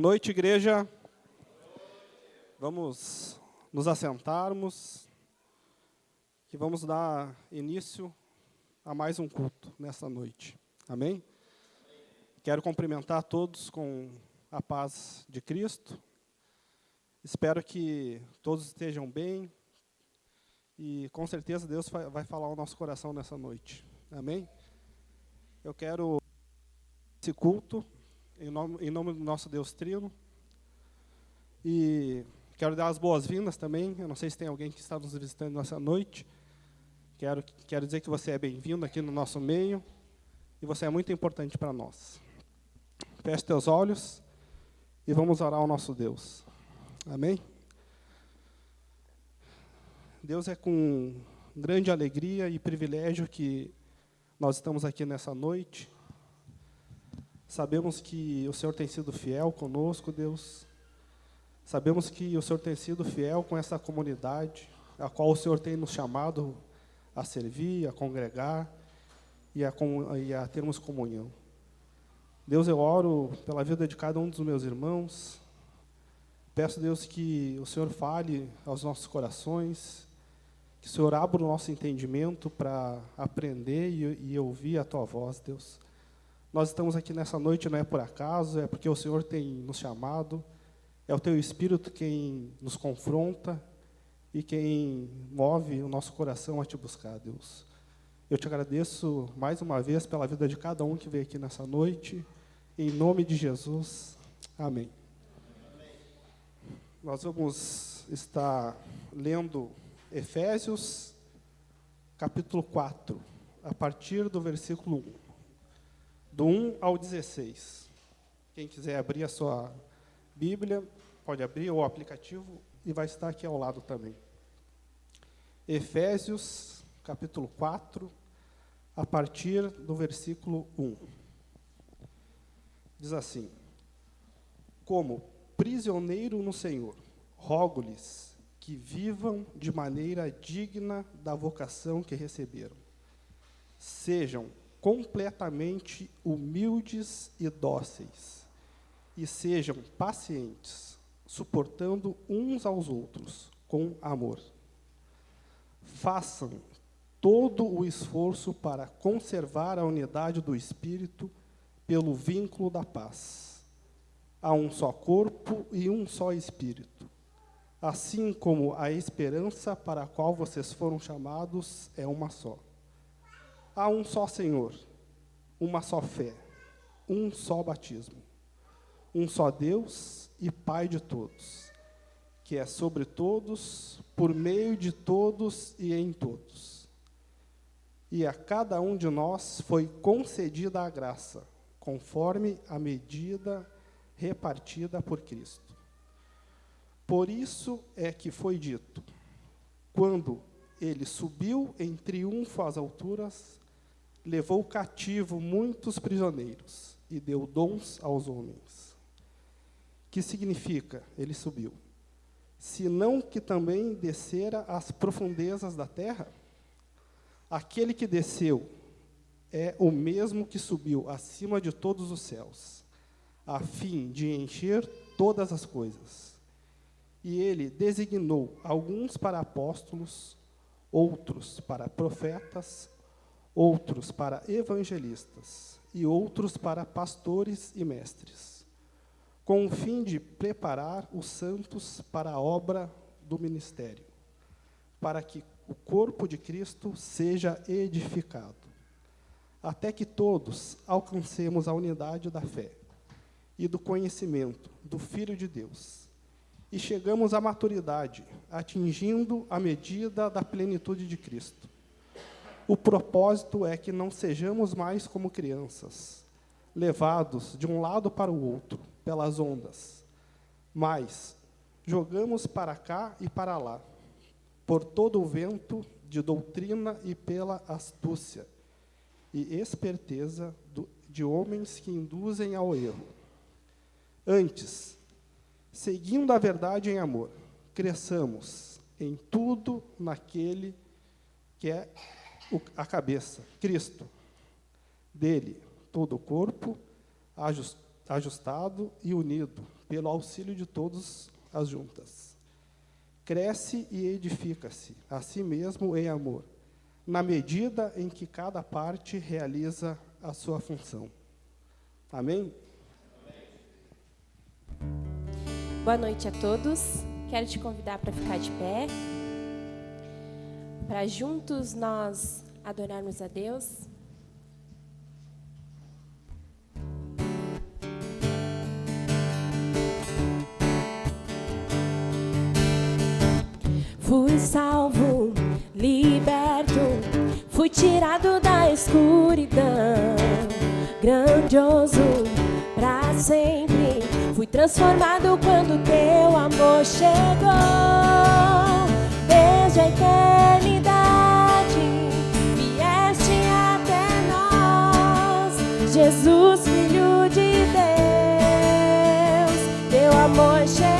Boa noite, igreja. Vamos nos assentarmos e vamos dar início a mais um culto nessa noite. Amém? Quero cumprimentar todos com a paz de Cristo. Espero que todos estejam bem e com certeza Deus vai falar ao nosso coração nessa noite. Amém? Eu quero esse culto em nome do nosso Deus Trino. E quero dar as boas-vindas também. Eu não sei se tem alguém que está nos visitando nessa noite. Quero dizer que você é bem-vindo aqui no nosso meio. E você é muito importante para nós. Feche teus olhos e vamos orar ao nosso Deus. Amém? Deus, é com grande alegria e privilégio que nós estamos aqui nessa noite. Sabemos que o Senhor tem sido fiel conosco, Deus. Sabemos que o Senhor tem sido fiel com essa comunidade, a qual o Senhor tem nos chamado a servir, a congregar e a termos comunhão. Deus, eu oro pela vida de cada um dos meus irmãos. Peço, Deus, que o Senhor fale aos nossos corações, que o Senhor abra o nosso entendimento para aprender e ouvir a Tua voz, Deus. Nós estamos aqui nessa noite não é por acaso, é porque o Senhor tem nos chamado. É o Teu Espírito quem nos confronta e quem move o nosso coração a Te buscar, Deus. Eu Te agradeço mais uma vez pela vida de cada um que veio aqui nessa noite. Em nome de Jesus. Amém. Nós vamos estar lendo Efésios, capítulo 4, a partir do versículo 1. Do 1 ao 16. Quem quiser abrir a sua Bíblia, pode abrir o aplicativo e vai estar aqui ao lado também. Efésios, capítulo 4, a partir do versículo 1. Diz assim: Como prisioneiro no Senhor, rogo-lhes que vivam de maneira digna da vocação que receberam. Sejam completamente humildes e dóceis, e sejam pacientes, suportando uns aos outros com amor. Façam todo o esforço para conservar a unidade do Espírito pelo vínculo da paz. Há um só corpo e um só Espírito. Assim como a esperança para a qual vocês foram chamados é uma só. Há um só Senhor, uma só fé, um só batismo, um só Deus e Pai de todos, que é sobre todos, por meio de todos e em todos. E a cada um de nós foi concedida a graça, conforme a medida repartida por Cristo. Por isso é que foi dito, quando Ele subiu em triunfo às alturas, levou cativo muitos prisioneiros e deu dons aos homens. Que significa, ele subiu? Senão que também descera às profundezas da terra? Aquele que desceu é o mesmo que subiu acima de todos os céus, a fim de encher todas as coisas. E ele designou alguns para apóstolos, outros para profetas, outros para evangelistas e outros para pastores e mestres, com o fim de preparar os santos para a obra do ministério, para que o corpo de Cristo seja edificado, até que todos alcancemos a unidade da fé e do conhecimento do Filho de Deus, e chegamos à maturidade, atingindo a medida da plenitude de Cristo. O propósito é que não sejamos mais como crianças, levados de um lado para o outro, pelas ondas, mas jogamos para cá e para lá, por todo o vento de doutrina e pela astúcia e esperteza de homens que induzem ao erro. Antes, seguindo a verdade em amor, cresçamos em tudo naquele que é a cabeça, Cristo. Dele, todo o corpo, ajustado e unido pelo auxílio de todas as juntas, cresce e edifica-se a si mesmo em amor, na medida em que cada parte realiza a sua função. Amém? Boa noite a todos. Quero te convidar para ficar de pé, para juntos nós adorarmos a Deus. Fui salvo, liberto, fui tirado da escuridão, grandioso pra sempre, fui transformado quando teu amor chegou. Desde a eternidade vieste até nós, Jesus, Filho de Deus, teu amor chegou.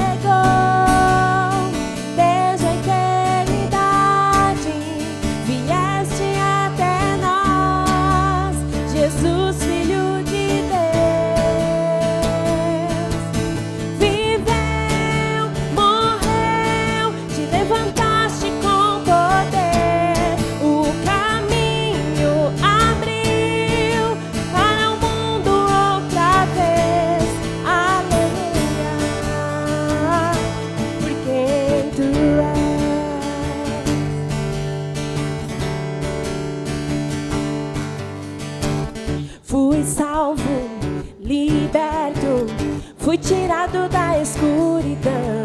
Fui tirado da escuridão,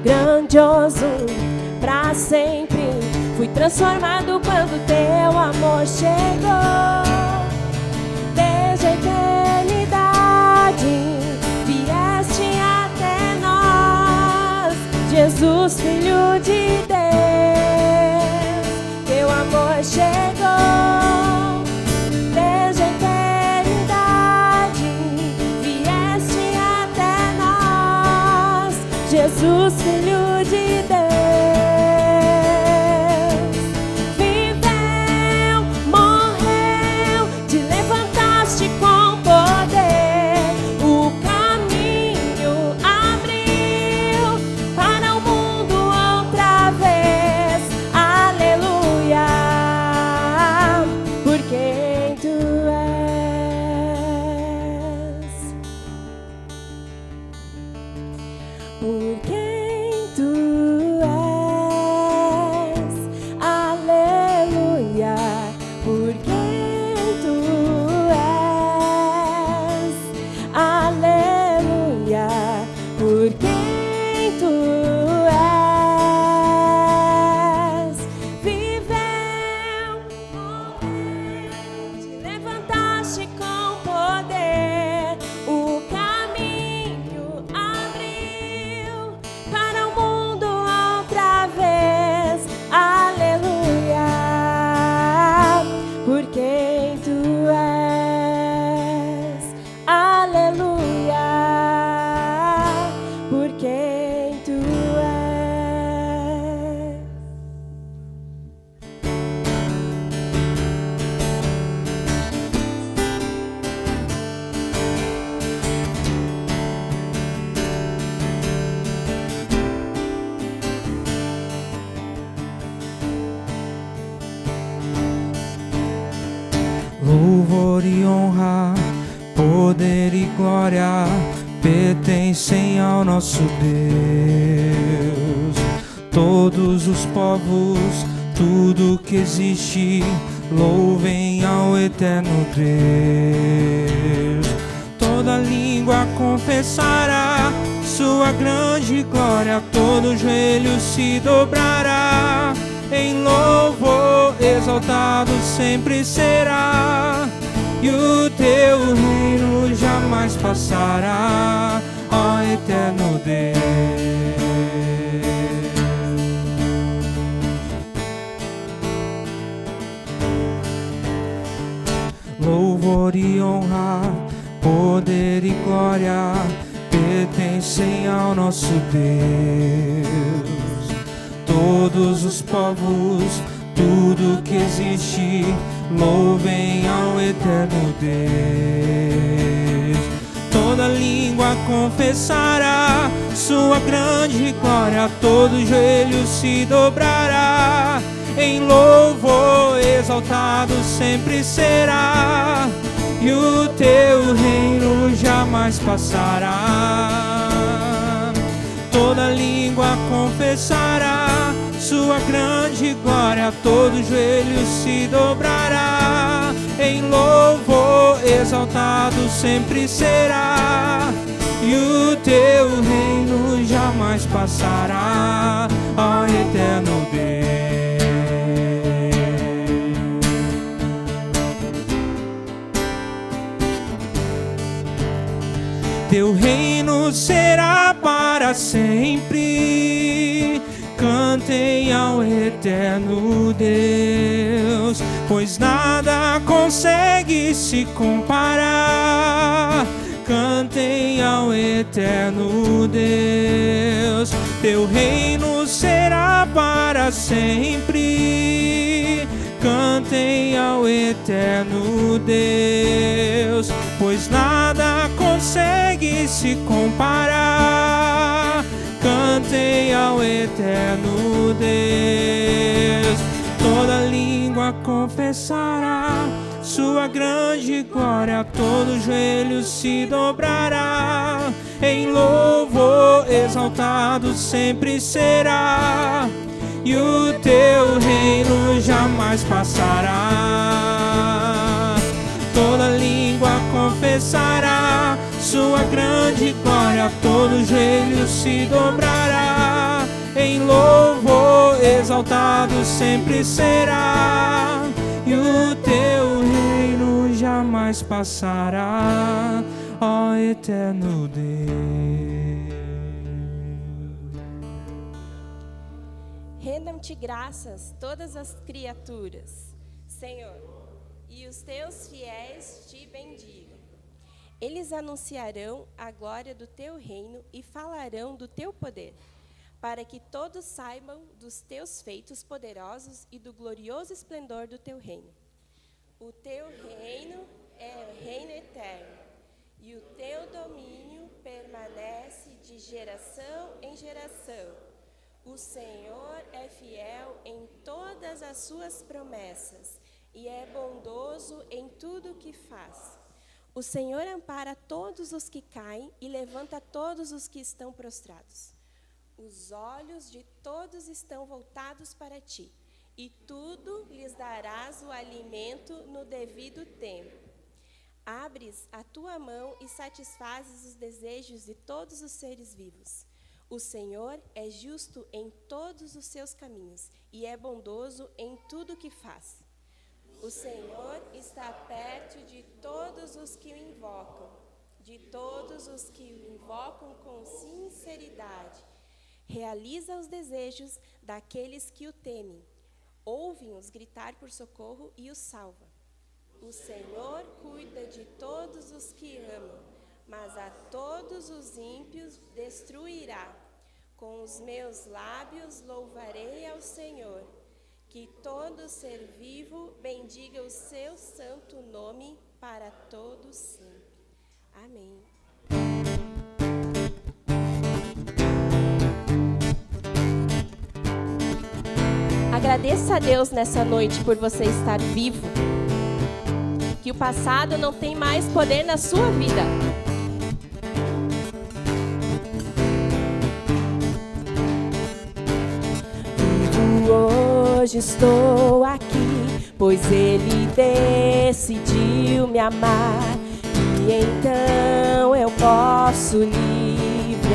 grandioso pra sempre, fui transformado quando teu amor chegou. Desde a eternidade vieste até nós, Jesus, Filho de Deus, teu amor chegou. Jesus, Filho de Deus, viveu, morreu, te levantaste com poder, o caminho abriu para o mundo outra vez, aleluia, por quem tu és. Por quem tu és, aleluia, por quem tu és, aleluia, por quem tu és, viveu, morreu, te levantaste com poder, o caminho abriu para o mundo outra vez, aleluia, por quem tu és, aleluia, por quem tu és. Louvor e honra, poder e glória pertencem ao nosso Deus. Todos os povos, tudo que existe, louvem ao eterno Deus. Toda língua confessará sua grande glória, todo joelho se dobrará. Em louvor exaltado sempre será, e o teu reino jamais passará, ó eterno Deus. Louvor e honra, poder e glória pertencem ao nosso Deus. Todos os povos, tudo que existe, louvem ao eterno Deus. Toda língua confessará sua grande glória, todo joelho se dobrará. Em louvor exaltado sempre será, e o teu reino jamais passará. Toda língua confessará sua grande glória, todo joelho se dobrará. Em louvor exaltado sempre será, e o teu reino jamais passará, ó eterno Deus. Teu reino será para sempre, cantem ao eterno Deus, pois nada consegue se comparar. Cantem ao eterno Deus, teu reino será para sempre. Cantem ao eterno Deus, pois nada consegue se comparar. Cantem ao eterno Deus. Toda língua confessará sua grande glória, todo joelho se dobrará. Em louvor exaltado sempre será, e o teu reino jamais passará. Toda língua confessará sua grande glória, todo joelho se dobrará. Em louvor exaltado sempre será, e o teu reino jamais passará, ó eterno Deus. Rendam-te graças todas as criaturas, Senhor, e os teus fiéis te bendigam. Eles anunciarão a glória do teu reino e falarão do teu poder, para que todos saibam dos teus feitos poderosos e do glorioso esplendor do teu reino. O teu reino é o reino eterno, e o teu domínio permanece de geração em geração. O Senhor é fiel em todas as suas promessas e é bondoso em tudo o que faz. O Senhor ampara todos os que caem e levanta todos os que estão prostrados. Os olhos de todos estão voltados para ti, e tudo lhes darás o alimento no devido tempo. Abres a tua mão e satisfazes os desejos de todos os seres vivos. O Senhor é justo em todos os seus caminhos e é bondoso em tudo que faz. O Senhor está perto de todos os que o invocam, de todos os que o invocam com sinceridade. Realiza os desejos daqueles que o temem. Ouve-os gritar por socorro e os salva. O Senhor cuida de todos os que amam, mas a todos os ímpios destruirá. Com os meus lábios louvarei ao Senhor. Que todo ser vivo bendiga o seu santo nome para todos sempre. Amém. Agradeça a Deus nessa noite por você estar vivo. Que o passado não tem mais poder na sua vida. Vivo hoje, estou aqui, pois Ele decidiu me amar. E então eu posso livre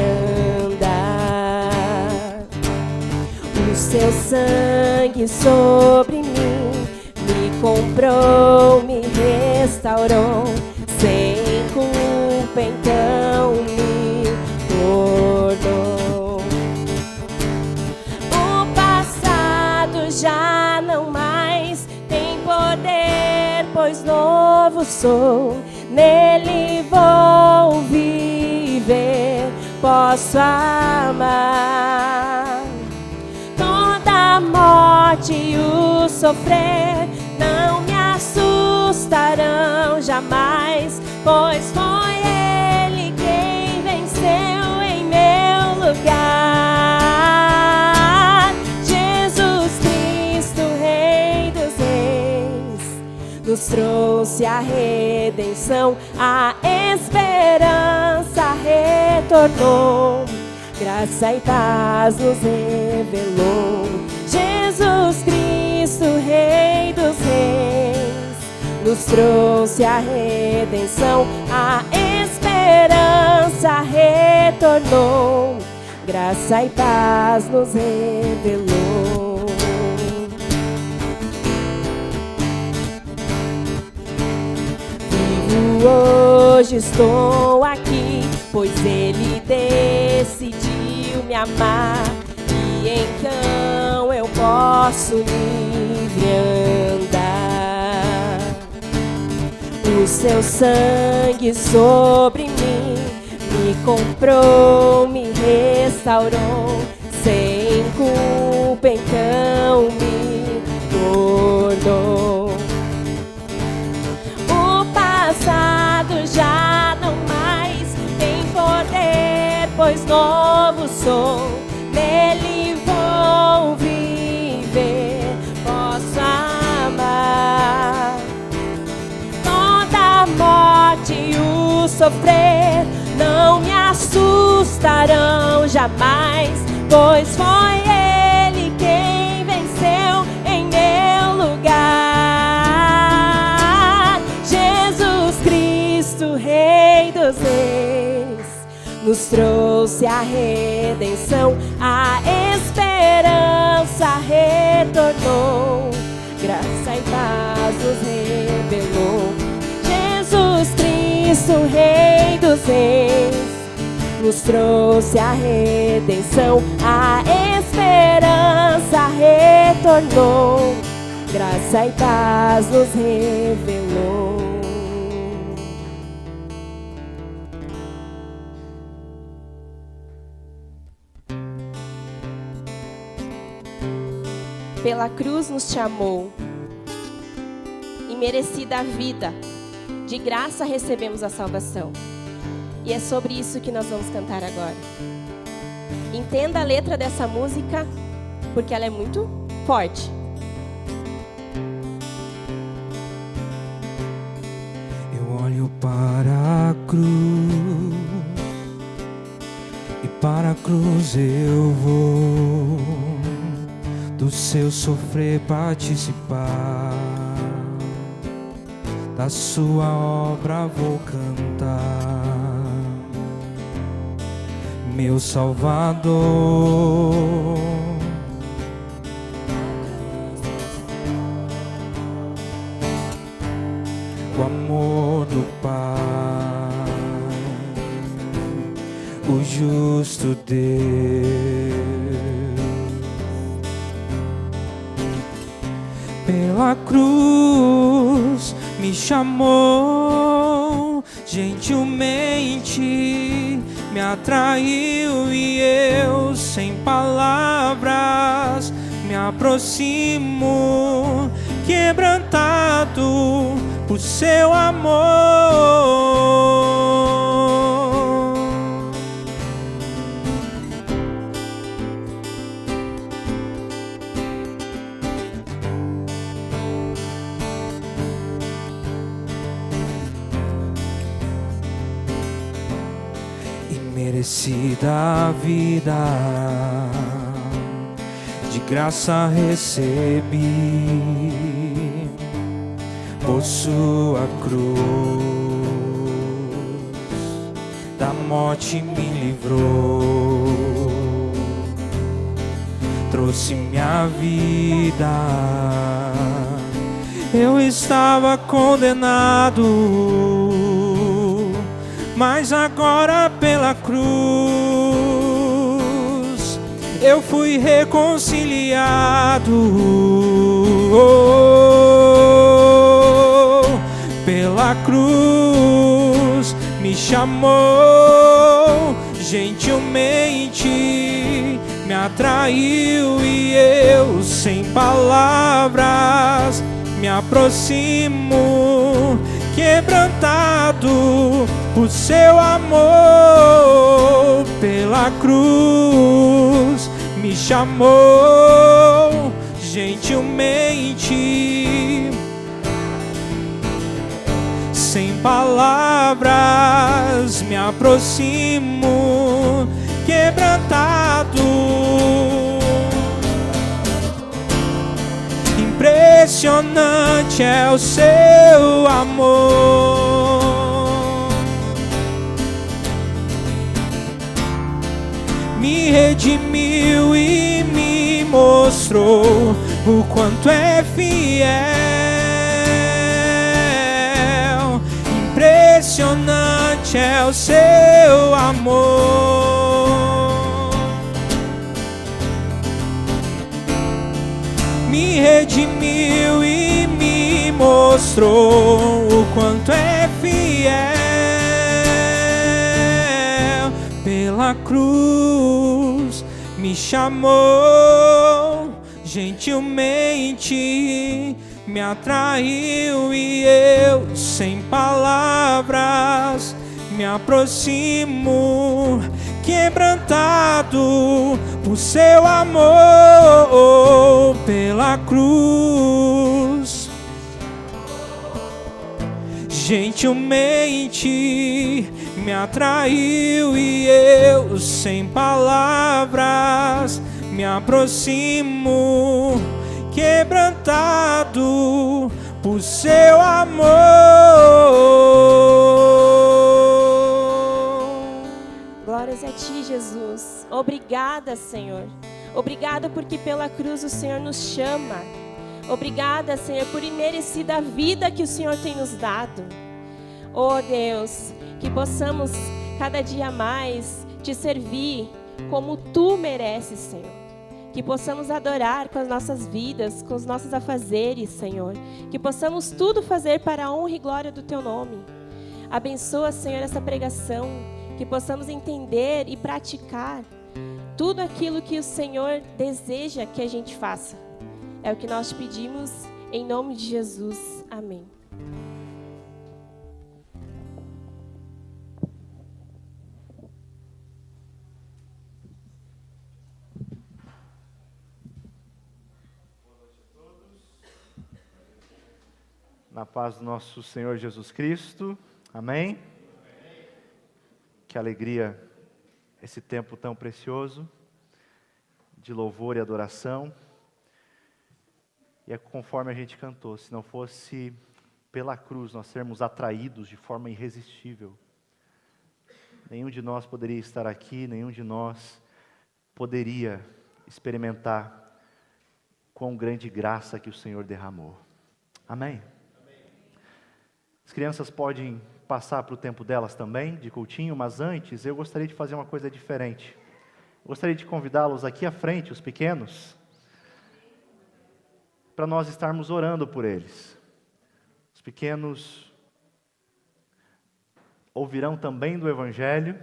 andar. O seu sangue sobre mim me comprou, me restaurou, sem culpa então me tornou. O passado já não mais tem poder, pois novo sou, nele vou viver, posso amar. Toda a morte e o sofrer não me assustarão jamais, pois foi Ele trouxe a redenção, a esperança retornou, graça e paz nos revelou. Jesus Cristo, Rei dos Reis, nos trouxe a redenção, a esperança retornou, graça e paz nos revelou. Vivo hoje, estou aqui, pois Ele decidiu me amar, e então eu posso livre andar. O seu sangue sobre mim me comprou, me restaurou, sem culpa então me tornou. O passado já não mais tem poder, pois novo sou, nele vou viver, posso amar. Toda a morte e o sofrer não me assustarão jamais, pois foi Ele quem venceu em meu lugar. Jesus Cristo, Rei dos Reis, nos trouxe a redenção, a esperança retornou, graça e paz nos revelou. Jesus Cristo, Rei dos Reis, nos trouxe a redenção, a esperança retornou, graça e paz nos revelou. Pela cruz nos chamou, imerecida a vida, de graça recebemos a salvação. E é sobre isso que nós vamos cantar agora. Entenda a letra dessa música, porque ela é muito forte. Eu olho para a cruz, e para a cruz eu vou, do seu sofrer participar, da sua obra vou cantar. Meu Salvador, o amor do Pai, o justo Deus, pela cruz me chamou, gentilmente me atraiu, e eu sem palavras me aproximo, quebrantado por seu amor. Merecida a vida, de graça recebi, por sua cruz, da morte me livrou, trouxe minha vida. Eu estava condenado, mas agora pela cruz eu fui reconciliado. Pela cruz me chamou, gentilmente me atraiu, e eu sem palavras me aproximo, quebrantado por seu amor. Pela cruz me chamou, gentilmente palavras me aproximo, quebrantado. Impressionante é o seu amor. Me redimiu e me mostrou o quanto é fiel. Impressionante é o seu amor. Me redimiu e me mostrou o quanto é fiel. Pela cruz me chamou, gentilmente me atraiu e eu, sem palavras, me aproximo, quebrantado por seu amor. Pela cruz gentilmente me atraiu e eu, sem palavras, me aproximo, quebrantado por seu amor. Glórias a ti, Jesus. Obrigada, Senhor. Obrigada porque pela cruz o Senhor nos chama. Obrigada, Senhor, por imerecida vida que o Senhor tem nos dado. Oh, Deus, que possamos cada dia mais te servir como tu mereces, Senhor. Que possamos adorar com as nossas vidas, com os nossos afazeres, Senhor. Que possamos tudo fazer para a honra e glória do teu nome. Abençoa, Senhor, essa pregação. Que possamos entender e praticar tudo aquilo que o Senhor deseja que a gente faça. É o que nós pedimos em nome de Jesus. Amém. Na paz do nosso Senhor Jesus Cristo. Amém? Que alegria esse tempo tão precioso de louvor e adoração. E é conforme a gente cantou, se não fosse pela cruz nós sermos atraídos de forma irresistível, nenhum de nós poderia estar aqui, nenhum de nós poderia experimentar quão grande graça que o Senhor derramou. Amém? As crianças podem passar para o tempo delas também, de cultinho, mas antes eu gostaria de fazer uma coisa diferente. Eu gostaria de convidá-los aqui à frente, os pequenos, para nós estarmos orando por eles. Os pequenos ouvirão também do Evangelho.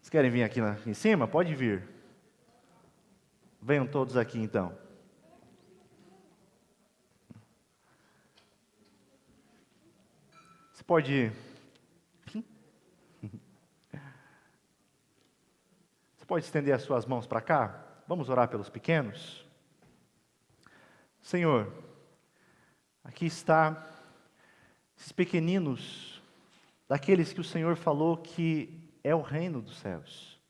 Vocês querem vir aqui em cima? Pode vir. Venham todos aqui então. Você pode... Você pode estender as suas mãos para cá? Vamos orar pelos pequenos? Senhor, aqui está esses pequeninos, daqueles que o Senhor falou que é o reino dos céus.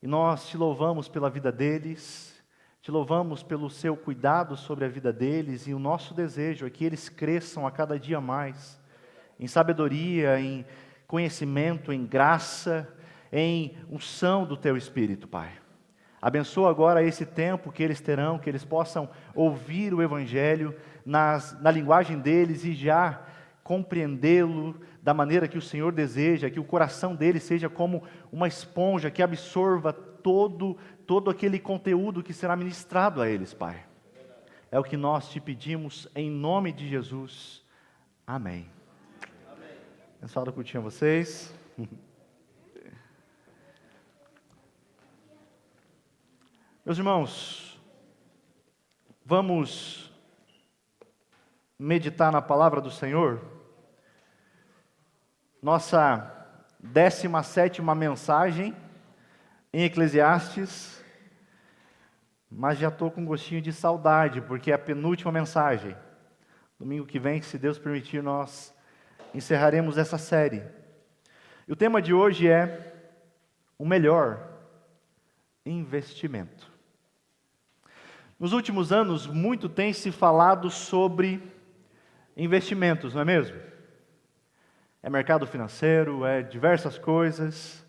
E nós te louvamos pela vida deles, te louvamos pelo seu cuidado sobre a vida deles, e o nosso desejo é que eles cresçam a cada dia mais, em sabedoria, em conhecimento, em graça, em unção do Teu Espírito, Pai. Abençoa agora esse tempo que eles terão, que eles possam ouvir o Evangelho na linguagem deles e já compreendê-lo da maneira que o Senhor deseja, que o coração deles seja como uma esponja que absorva todo aquele conteúdo que será ministrado a eles, Pai. É o que nós te pedimos em nome de Jesus. Amém. Abençoado cultinho a vocês. Meus irmãos, vamos meditar na palavra do Senhor. Nossa 17ª mensagem em Eclesiastes, mas já estou com um gostinho de saudade, porque é a penúltima mensagem. Domingo que vem, se Deus permitir, nós encerraremos essa série. E o tema de hoje é o melhor investimento. Nos últimos anos, muito tem se falado sobre investimentos, não é mesmo? É mercado financeiro, é diversas coisas.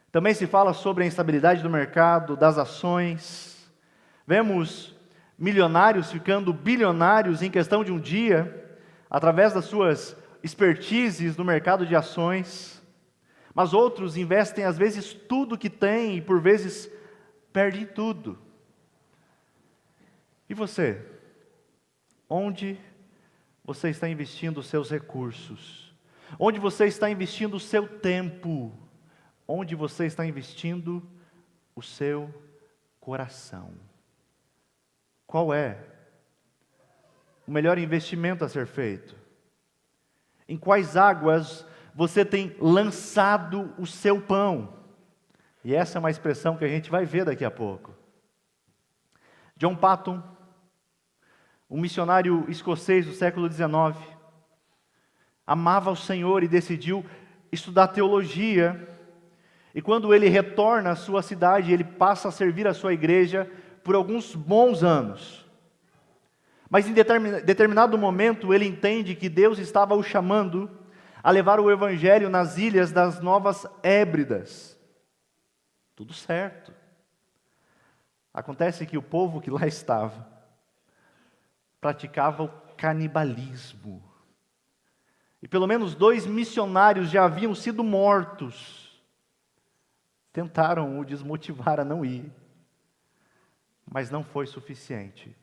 Também se fala sobre a instabilidade do mercado, das ações. Vemos milionários ficando bilionários em questão de um dia, através das suas expertises no mercado de ações. Mas outros investem, às vezes, tudo que têm e, por vezes, perdem tudo. E você? Onde você está investindo os seus recursos? Onde você está investindo o seu tempo? Onde você está investindo o seu coração? Qual é o melhor investimento a ser feito? Em quais águas você tem lançado o seu pão? E essa é uma expressão que a gente vai ver daqui a pouco. John Paton, um missionário escocês do século XIX, amava o Senhor e decidiu estudar teologia. E quando ele retorna à sua cidade, ele passa a servir a sua igreja por alguns bons anos. Mas em determinado momento, ele entende que Deus estava o chamando a levar o evangelho nas ilhas das Novas Hébridas. Tudo certo. Acontece que o povo que lá estava praticava o canibalismo. E pelo menos 2 missionários já haviam sido mortos. Tentaram o desmotivar a não ir, mas não foi suficiente.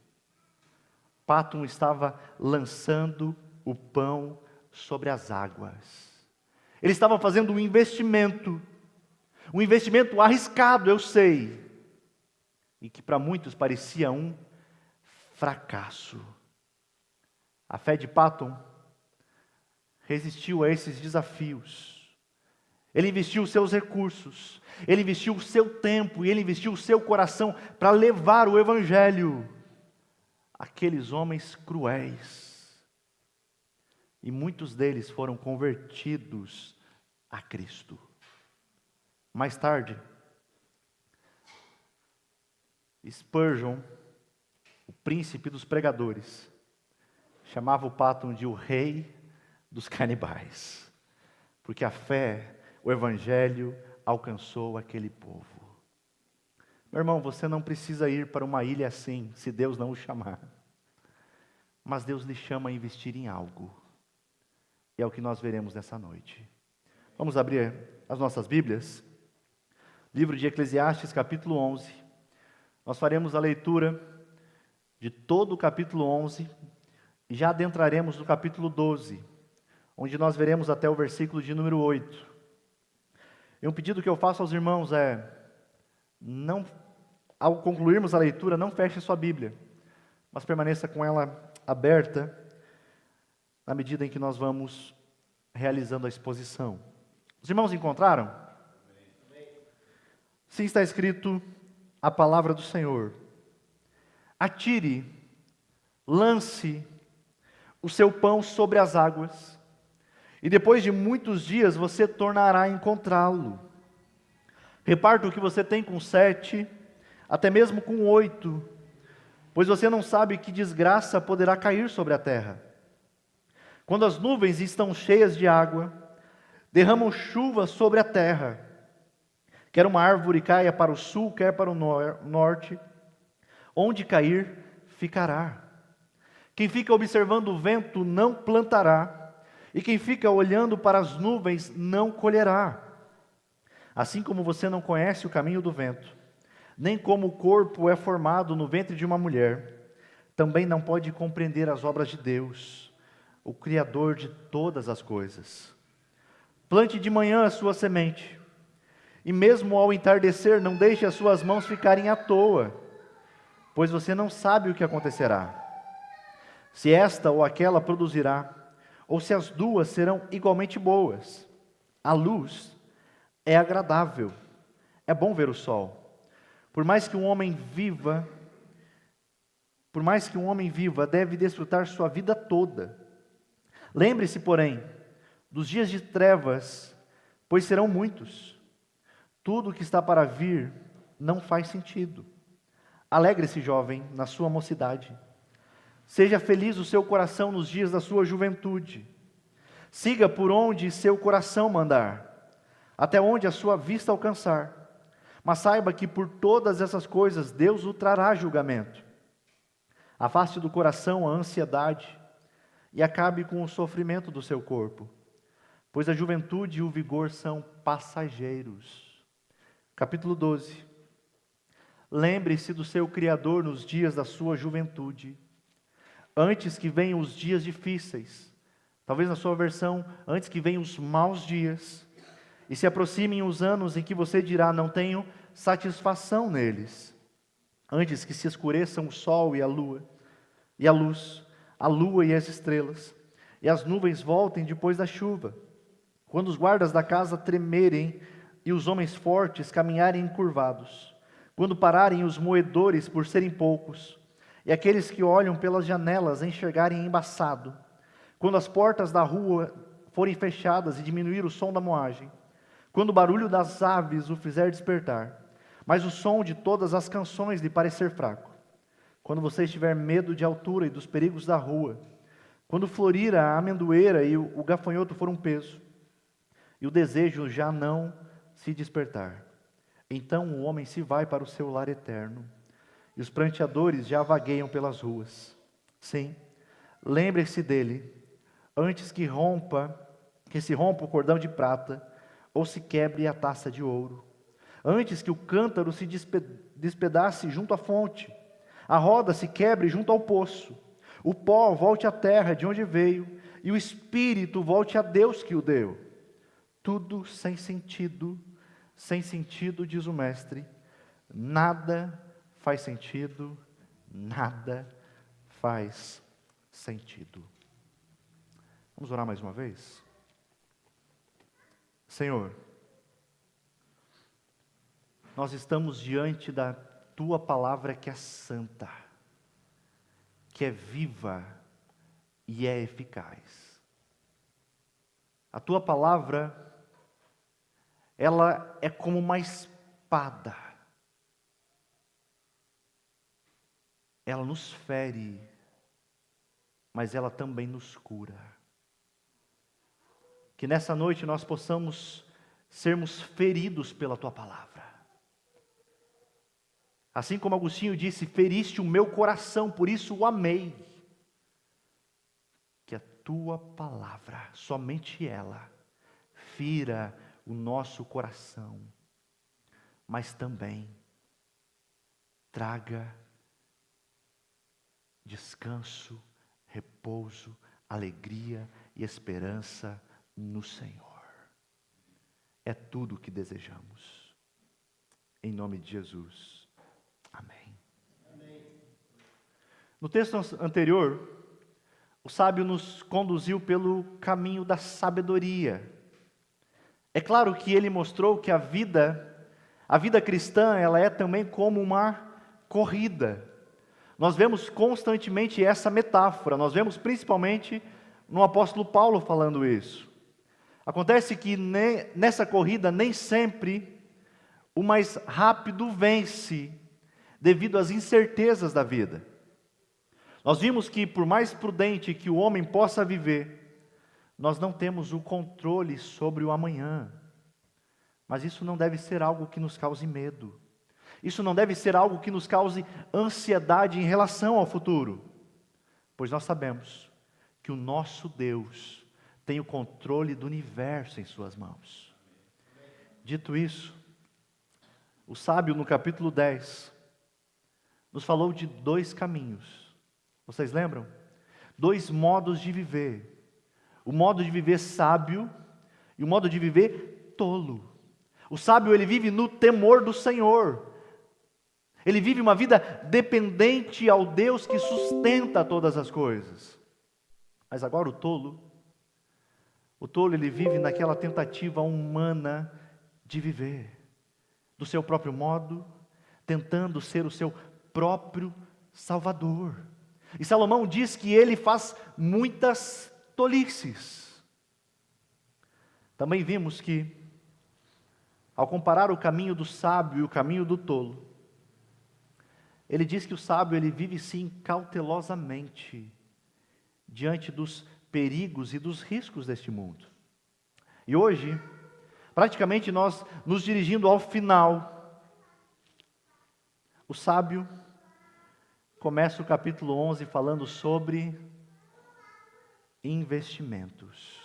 Paton estava lançando o pão sobre as águas. Ele estava fazendo um investimento arriscado, eu sei, e que para muitos parecia um fracasso. A fé de Paton resistiu a esses desafios. Ele investiu os seus recursos, ele investiu o seu tempo e ele investiu o seu coração para levar o evangelho àqueles homens cruéis. E muitos deles foram convertidos a Cristo. Mais tarde, Spurgeon, o príncipe dos pregadores, chamava o Paton de o rei dos canibais, porque a fé, o evangelho, alcançou aquele povo. Meu irmão, você não precisa ir para uma ilha assim, se Deus não o chamar. Mas Deus lhe chama a investir em algo. E é o que nós veremos nessa noite. Vamos abrir as nossas Bíblias. Livro de Eclesiastes, capítulo 11. Nós faremos a leitura de todo o capítulo 11 e já adentraremos no capítulo 12, onde nós veremos até o versículo de número 8. E um pedido que eu faço aos irmãos é, ao concluirmos a leitura, não feche sua Bíblia, mas permaneça com ela aberta, na medida em que nós vamos realizando a exposição. Os irmãos encontraram? Sim, está escrito a palavra do Senhor. Atire, lance o seu pão sobre as águas, e depois de muitos dias você tornará a encontrá-lo. Reparta o que você tem com 7, até mesmo com 8, pois você não sabe que desgraça poderá cair sobre a terra. Quando as nuvens estão cheias de água, derramam chuva sobre a terra. Quer uma árvore caia para o sul, quer para o norte, onde cair, ficará. Quem fica observando o vento não plantará, e quem fica olhando para as nuvens não colherá. Assim como você não conhece o caminho do vento, nem como o corpo é formado no ventre de uma mulher, também não pode compreender as obras de Deus, o Criador de todas as coisas. Plante de manhã a sua semente, e mesmo ao entardecer não deixe as suas mãos ficarem à toa, pois você não sabe o que acontecerá, se esta ou aquela produzirá, ou se as duas serão igualmente boas. A luz é agradável, é bom ver o sol. Por mais que um homem viva Por mais que um homem viva, deve desfrutar sua vida toda. Lembre-se, porém, dos dias de trevas, pois serão muitos. Tudo o que está para vir não faz sentido. Alegre-se, jovem, na sua mocidade. Seja feliz o seu coração nos dias da sua juventude. Siga por onde seu coração mandar, até onde a sua vista alcançar. Mas saiba que por todas essas coisas Deus o trará a julgamento. Afaste do coração a ansiedade e acabe com o sofrimento do seu corpo, pois a juventude e o vigor são passageiros. Capítulo 12. Lembre-se do seu Criador nos dias da sua juventude, antes que venham os dias difíceis, talvez na sua versão, antes que venham os maus dias, e se aproximem os anos em que você dirá, não tenho satisfação neles, antes que se escureçam o sol e a luz, a lua e as estrelas, e as nuvens voltem depois da chuva, quando os guardas da casa tremerem e os homens fortes caminharem encurvados, quando pararem os moedores por serem poucos, e aqueles que olham pelas janelas enxergarem embaçado, quando as portas da rua forem fechadas e diminuir o som da moagem, quando o barulho das aves o fizer despertar, mas o som de todas as canções lhe parecer fraco, quando você estiver medo de altura e dos perigos da rua, quando florir a amendoeira e o gafanhoto for um peso, e o desejo já não se despertar, então o homem se vai para o seu lar eterno, e os pranteadores já vagueiam pelas ruas. Sim, lembre-se dele, antes que se rompa o cordão de prata, ou se quebre a taça de ouro, antes que o cântaro se despedace junto à fonte, a roda se quebre junto ao poço, o pó volte à terra de onde veio, e o espírito volte a Deus que o deu. Tudo sem sentido, diz o mestre, nada faz sentido, nada faz sentido. Vamos orar mais uma vez? Senhor, nós estamos diante da Tua palavra que é santa, que é viva e é eficaz. A Tua palavra, ela é como uma espada. Ela nos fere, mas ela também nos cura. Que nessa noite nós possamos sermos feridos pela Tua palavra. Assim como Agostinho disse, feriste o meu coração, por isso o amei. Que a Tua palavra, somente ela, fira o nosso coração, mas também traga descanso, repouso, alegria e esperança no Senhor. É tudo o que desejamos. Em nome de Jesus. Amém. No texto anterior, o sábio nos conduziu pelo caminho da sabedoria. É claro que ele mostrou que a vida cristã, ela é também como uma corrida. Nós vemos constantemente essa metáfora, nós vemos principalmente no apóstolo Paulo falando isso. Acontece que nessa corrida nem sempre o mais rápido vence, devido às incertezas da vida. Nós vimos que por mais prudente que o homem possa viver, nós não temos o controle sobre o amanhã. Mas isso não deve ser algo que nos cause medo. Isso não deve ser algo que nos cause ansiedade em relação ao futuro. Pois nós sabemos que o nosso Deus tem o controle do universo em suas mãos. Dito isso, o sábio no capítulo 10 nos falou de 2 caminhos. Vocês lembram? 2 modos de viver. O modo de viver sábio e o modo de viver tolo. O sábio, ele vive no temor do Senhor. Ele vive uma vida dependente ao Deus que sustenta todas as coisas. Mas agora o tolo ele vive naquela tentativa humana de viver, do seu próprio modo, tentando ser o seu próprio Salvador. E Salomão diz que ele faz muitas tolices. Também vimos que, ao comparar o caminho do sábio e o caminho do tolo, ele diz que o sábio ele vive sim cautelosamente diante dos perigos e dos riscos deste mundo. E hoje, praticamente nós nos dirigindo ao final, o sábio começa o capítulo 11 falando sobre investimentos.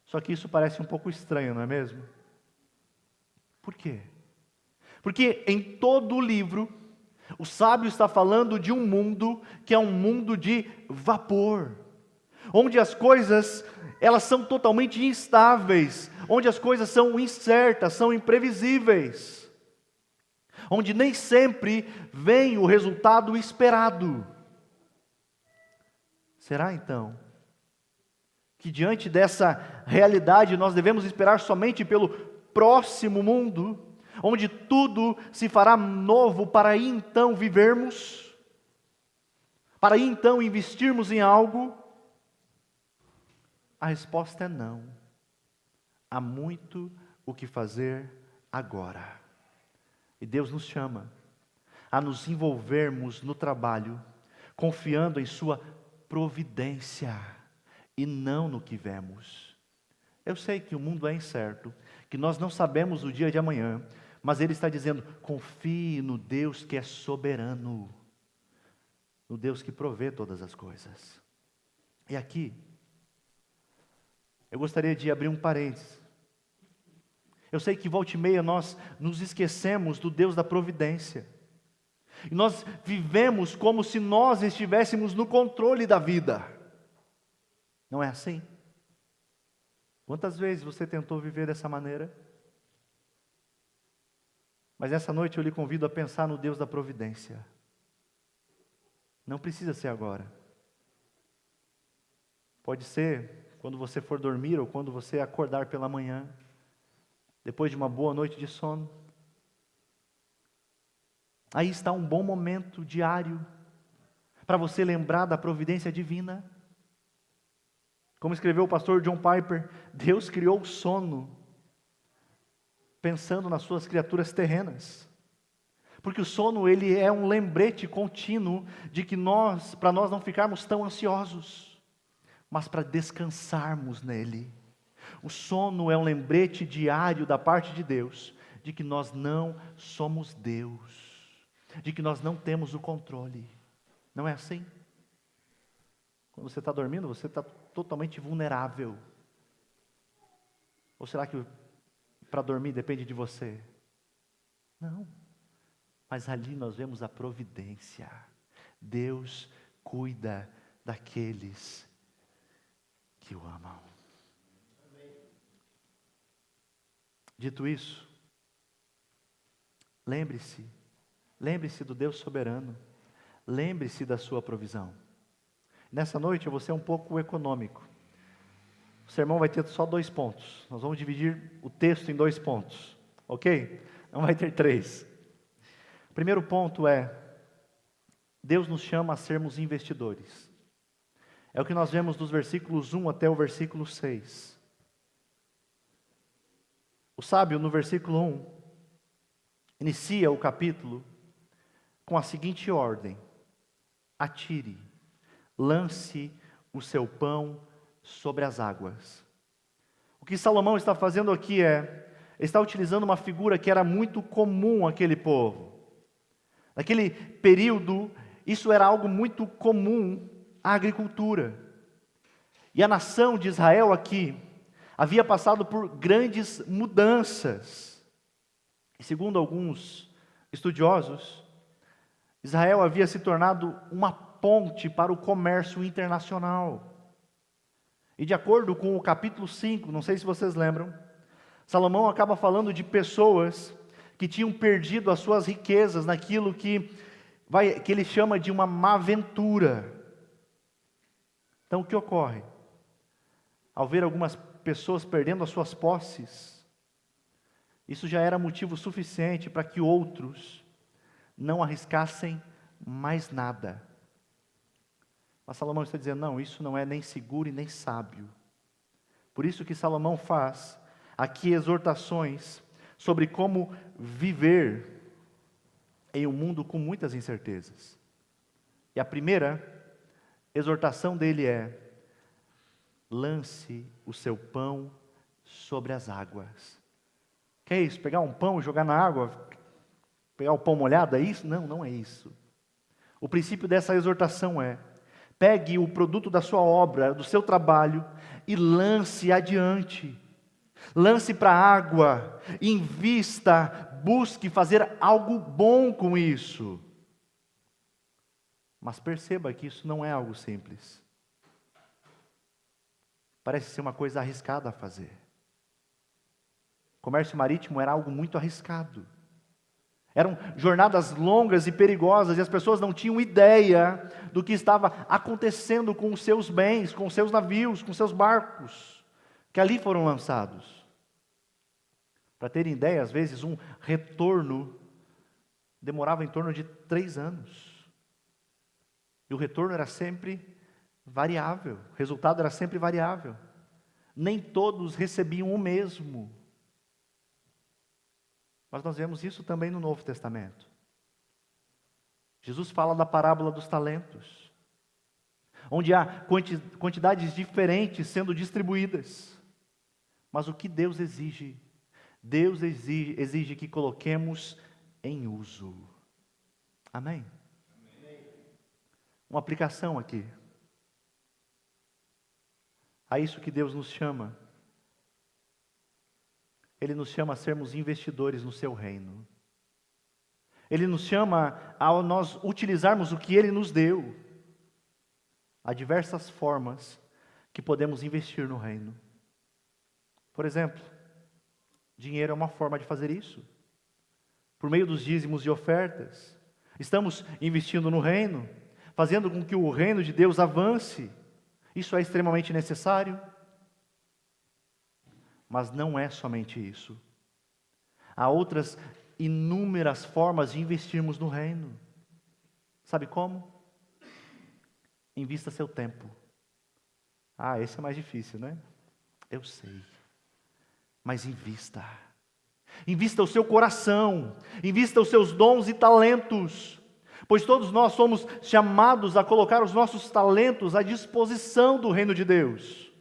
Só que isso parece um pouco estranho, não é mesmo? Por quê? Porque em todo o livro, o sábio está falando de um mundo que é um mundo de vapor, onde as coisas, elas são totalmente instáveis, onde as coisas são incertas, são imprevisíveis, onde nem sempre vem o resultado esperado. Será então que diante dessa realidade nós devemos esperar somente pelo próximo mundo, onde tudo se fará novo para aí então vivermos, para aí então investirmos em algo? A resposta é não. Há muito o que fazer agora. E Deus nos chama a nos envolvermos no trabalho, confiando em sua providência e não no que vemos. Eu sei que o mundo é incerto, que nós não sabemos o dia de amanhã, mas Ele está dizendo, confie no Deus que é soberano, no Deus que provê todas as coisas. E aqui, eu gostaria de abrir um parênteses. Eu sei que volta e meia nós nos esquecemos do Deus da providência. E nós vivemos como se nós estivéssemos no controle da vida. Não é assim? Quantas vezes você tentou viver dessa maneira? Mas essa noite eu lhe convido a pensar no Deus da providência. Não precisa ser agora. Pode ser quando você for dormir ou quando você acordar pela manhã, depois de uma boa noite de sono. Aí está um bom momento diário para você lembrar da providência divina. Como escreveu o pastor John Piper, Deus criou o sono pensando nas suas criaturas terrenas. Porque o sono ele é um lembrete contínuo de que para nós não ficarmos tão ansiosos, mas para descansarmos nele. O sono é um lembrete diário da parte de Deus de que nós não somos Deus, de que nós não temos o controle. Não é assim? Quando você está dormindo, você está totalmente vulnerável. Ou será que para dormir depende de você? Não. Mas ali nós vemos a providência. Deus cuida daqueles que o amam. Dito isso, lembre-se do Deus soberano, lembre-se da sua provisão. Nessa noite eu vou ser um pouco econômico. O sermão vai ter só 2 pontos. Nós vamos dividir o texto em 2 pontos, ok? Não vai ter 3. O primeiro ponto é, Deus nos chama a sermos investidores. É o que nós vemos dos versículos 1 até o versículo 6. O sábio, no versículo 1, inicia o capítulo com a seguinte ordem: atire, lance o seu pão sobre as águas. O que Salomão está fazendo aqui está utilizando uma figura que era muito comum àquele povo. Naquele período, isso era algo muito comum à agricultura. E a nação de Israel aqui havia passado por grandes mudanças. E segundo alguns estudiosos, Israel havia se tornado uma ponte para o comércio internacional. E de acordo com o capítulo 5, não sei se vocês lembram, Salomão acaba falando de pessoas que tinham perdido as suas riquezas naquilo que ele chama de uma má ventura. Então o que ocorre? Ao ver algumas pessoas perdendo as suas posses, isso já era motivo suficiente para que outros não arriscassem mais nada. Mas Salomão está dizendo, não, isso não é nem seguro e nem sábio. Por isso que Salomão faz aqui exortações sobre como viver em um mundo com muitas incertezas. E a primeira exortação dele é: lance o seu pão sobre as águas. Que é isso? Pegar um pão e jogar na água? Pegar o pão molhado, é isso? Não, não é isso. O princípio dessa exortação é: pegue o produto da sua obra, do seu trabalho, e lance adiante. Lance para a água, invista, busque fazer algo bom com isso. Mas perceba que isso não é algo simples. Parece ser uma coisa arriscada a fazer. O comércio marítimo era algo muito arriscado. Eram jornadas longas e perigosas, e as pessoas não tinham ideia do que estava acontecendo com os seus bens, com os seus navios, com os seus barcos, que ali foram lançados. Para terem ideia, às vezes um retorno demorava em torno de 3 anos. E o retorno era sempre variável, o resultado era sempre variável. Nem todos recebiam o mesmo. Mas nós vemos isso também no Novo Testamento. Jesus fala da parábola dos talentos, onde há quantidades diferentes sendo distribuídas. Mas o que Deus exige? Deus exige que coloquemos em uso. Amém? Uma aplicação aqui. A isso que Deus nos chama. Ele nos chama a sermos investidores no seu reino. Ele nos chama a nós utilizarmos o que Ele nos deu. Há diversas formas que podemos investir no reino. Por exemplo, dinheiro é uma forma de fazer isso. Por meio dos dízimos e ofertas. Estamos investindo no reino, fazendo com que o reino de Deus avance. Isso é extremamente necessário. Mas não é somente isso. Há outras inúmeras formas de investirmos no reino. Sabe como? Invista seu tempo. Ah, esse é mais difícil, né? Eu sei. Mas invista. Invista o seu coração. Invista os seus dons e talentos. Pois todos nós somos chamados a colocar os nossos talentos à disposição do reino de Deus.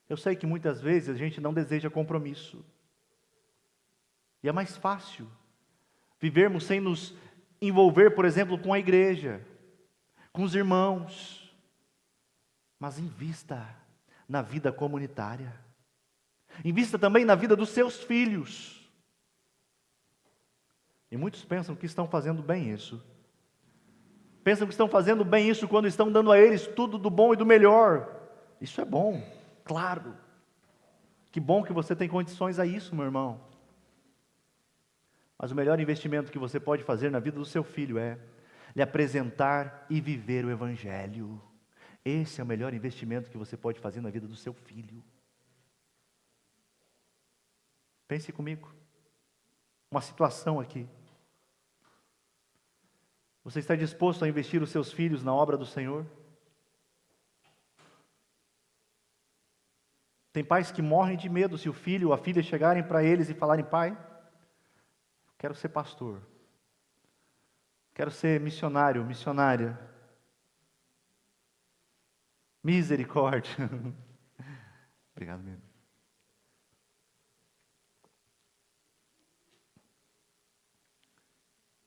Eu sei que muitas vezes a gente não deseja compromisso. E é mais fácil vivermos sem nos envolver, por exemplo, com a igreja, com os irmãos. Mas invista na vida comunitária. Invista também na vida dos seus filhos. E muitos pensam que estão fazendo bem isso. Pensam que estão fazendo bem isso quando estão dando a eles tudo do bom e do melhor. Isso é bom, claro. Que bom que você tem condições a isso, meu irmão. Mas o melhor investimento que você pode fazer na vida do seu filho é lhe apresentar e viver o Evangelho. Esse é o melhor investimento que você pode fazer na vida do seu filho. Pense comigo. Uma situação aqui. Você está disposto a investir os seus filhos na obra do Senhor? Tem pais que morrem de medo se o filho ou a filha chegarem para eles e falarem: pai, quero ser pastor. Quero ser missionário, missionária. Misericórdia. Obrigado mesmo.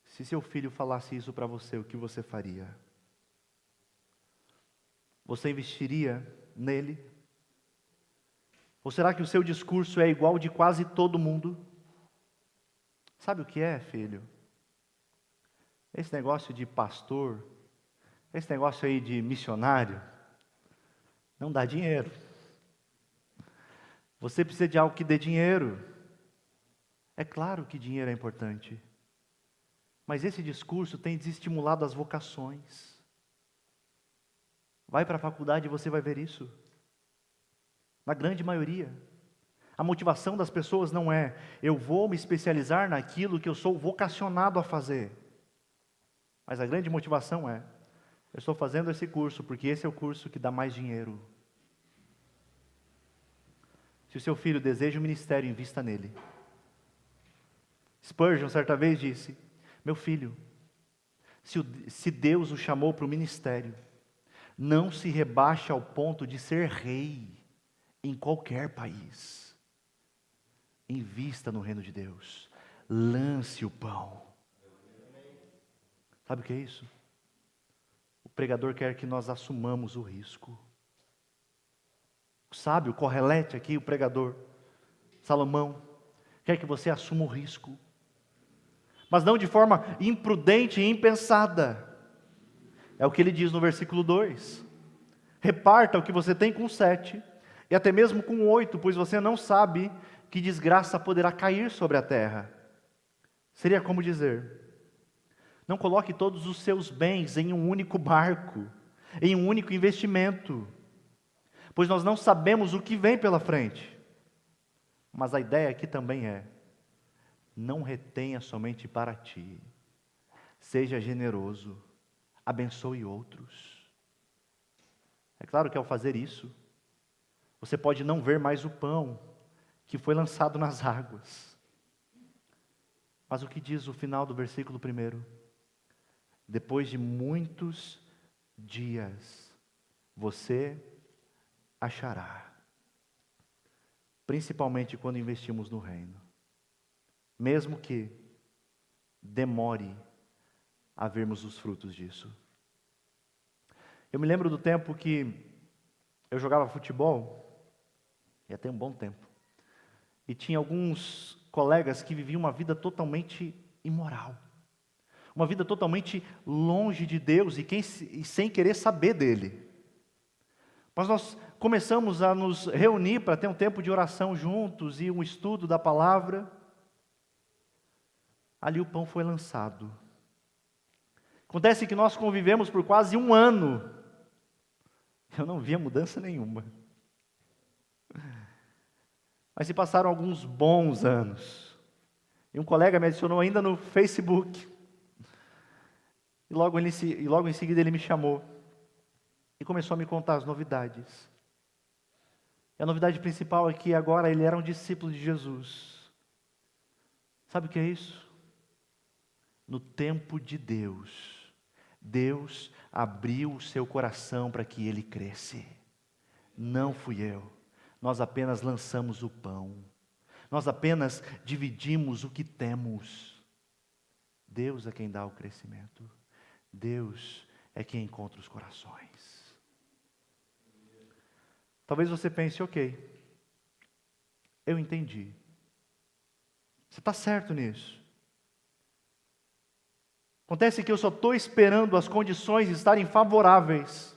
Se seu filho falasse isso para você, o que você faria? Você investiria nele? Ou será que o seu discurso é igual de quase todo mundo? Sabe o que é, filho? Esse negócio de pastor, esse negócio aí de missionário, não dá dinheiro. Você precisa de algo que dê dinheiro. É claro que dinheiro é importante. Mas esse discurso tem desestimulado as vocações. Vai para a faculdade e você vai ver isso. Na grande maioria. A motivação das pessoas não é: eu vou me especializar naquilo que eu sou vocacionado a fazer. Mas a grande motivação é: eu estou fazendo esse curso porque esse é o curso que dá mais dinheiro. Se o seu filho deseja um ministério, invista nele. Spurgeon certa vez disse: meu filho, se Deus o chamou para o ministério, não se rebaixe ao ponto de ser rei em qualquer país. Invista no reino de Deus. Lance o pão. Sabe o que é isso? O pregador quer que nós assumamos o risco. O sábio, o Correlete aqui, o pregador, Salomão, quer que você assuma o risco. Mas não de forma imprudente e impensada. É o que ele diz no versículo 2. Reparta o que você tem com 7, e até mesmo com 8, pois você não sabe que desgraça poderá cair sobre a terra. Seria como dizer: não coloque todos os seus bens em um único barco, em um único investimento, pois nós não sabemos o que vem pela frente. Mas a ideia aqui também é: não retenha somente para ti, seja generoso, abençoe outros. É claro que ao fazer isso, você pode não ver mais o pão que foi lançado nas águas. Mas o que diz o final do versículo 1? Depois de muitos dias, você achará. Principalmente quando investimos no reino. Mesmo que demore a vermos os frutos disso. Eu me lembro do tempo que eu jogava futebol, e até um bom tempo, e tinha alguns colegas que viviam uma vida totalmente imoral, uma vida totalmente longe de Deus e sem querer saber dele. Mas nós começamos a nos reunir para ter um tempo de oração juntos e um estudo da palavra. Ali o pão foi lançado. Acontece que nós convivemos por quase um ano. Eu não via mudança nenhuma. Mas se passaram alguns bons anos. E um colega me adicionou ainda no Facebook. E logo em seguida ele me chamou. E começou a me contar as novidades. E a novidade principal é que agora ele era um discípulo de Jesus. Sabe o que é isso? No tempo de Deus, Deus abriu o seu coração para que ele cresce. Não fui eu. Nós apenas lançamos o pão. Nós apenas dividimos o que temos. Deus é quem dá o crescimento. Deus é quem encontra os corações. Talvez você pense: ok, eu entendi. Você está certo nisso. Acontece que eu só estou esperando as condições estarem favoráveis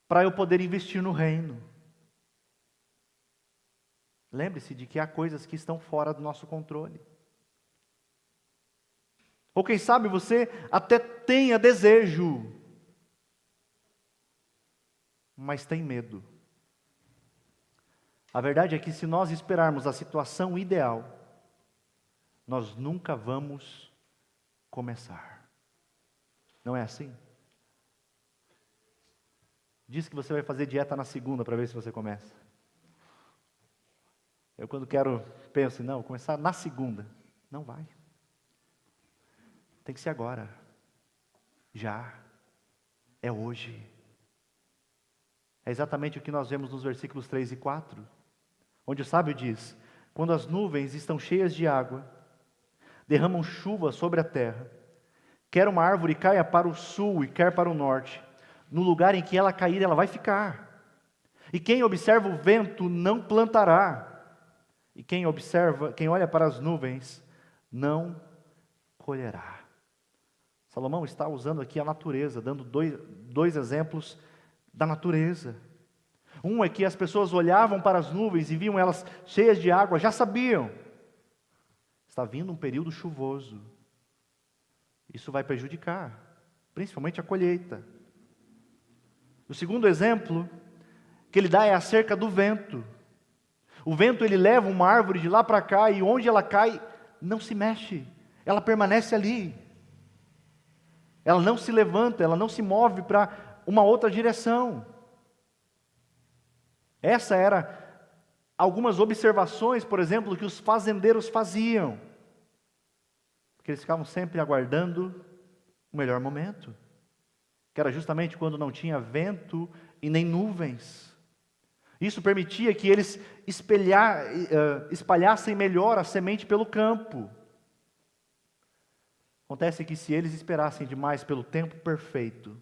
para eu poder investir no reino. Lembre-se de que há coisas que estão fora do nosso controle. Ou quem sabe você até tenha desejo, mas tem medo. A verdade é que se nós esperarmos a situação ideal, nós nunca vamos começar. Não é assim? Diz que você vai fazer dieta na segunda para ver se você começa. Eu quando penso, não, começar na segunda. Não vai. Tem que ser agora. Já. É hoje. É exatamente o que nós vemos nos versículos 3 e 4. Onde o sábio diz: quando as nuvens estão cheias de água, derramam chuva sobre a terra, quer uma árvore caia para o sul e quer para o norte, no lugar em que ela cair, ela vai ficar. E quem observa o vento não plantará. E quem olha para as nuvens, não colherá. Salomão está usando aqui a natureza, dando dois exemplos da natureza. Um é que as pessoas olhavam para as nuvens e viam elas cheias de água, já sabiam. Está vindo um período chuvoso. Isso vai prejudicar, principalmente a colheita. O segundo exemplo que ele dá é acerca do vento. O vento ele leva uma árvore de lá para cá e onde ela cai, não se mexe. Ela permanece ali. ela não se levanta, ela não se move para uma outra direção. Essa era algumas observações, por exemplo, que os fazendeiros faziam. Porque eles ficavam sempre aguardando o melhor momento, que era justamente quando não tinha vento e nem nuvens. Isso permitia que eles espalhassem melhor a semente pelo campo. Acontece que se eles esperassem demais pelo tempo perfeito,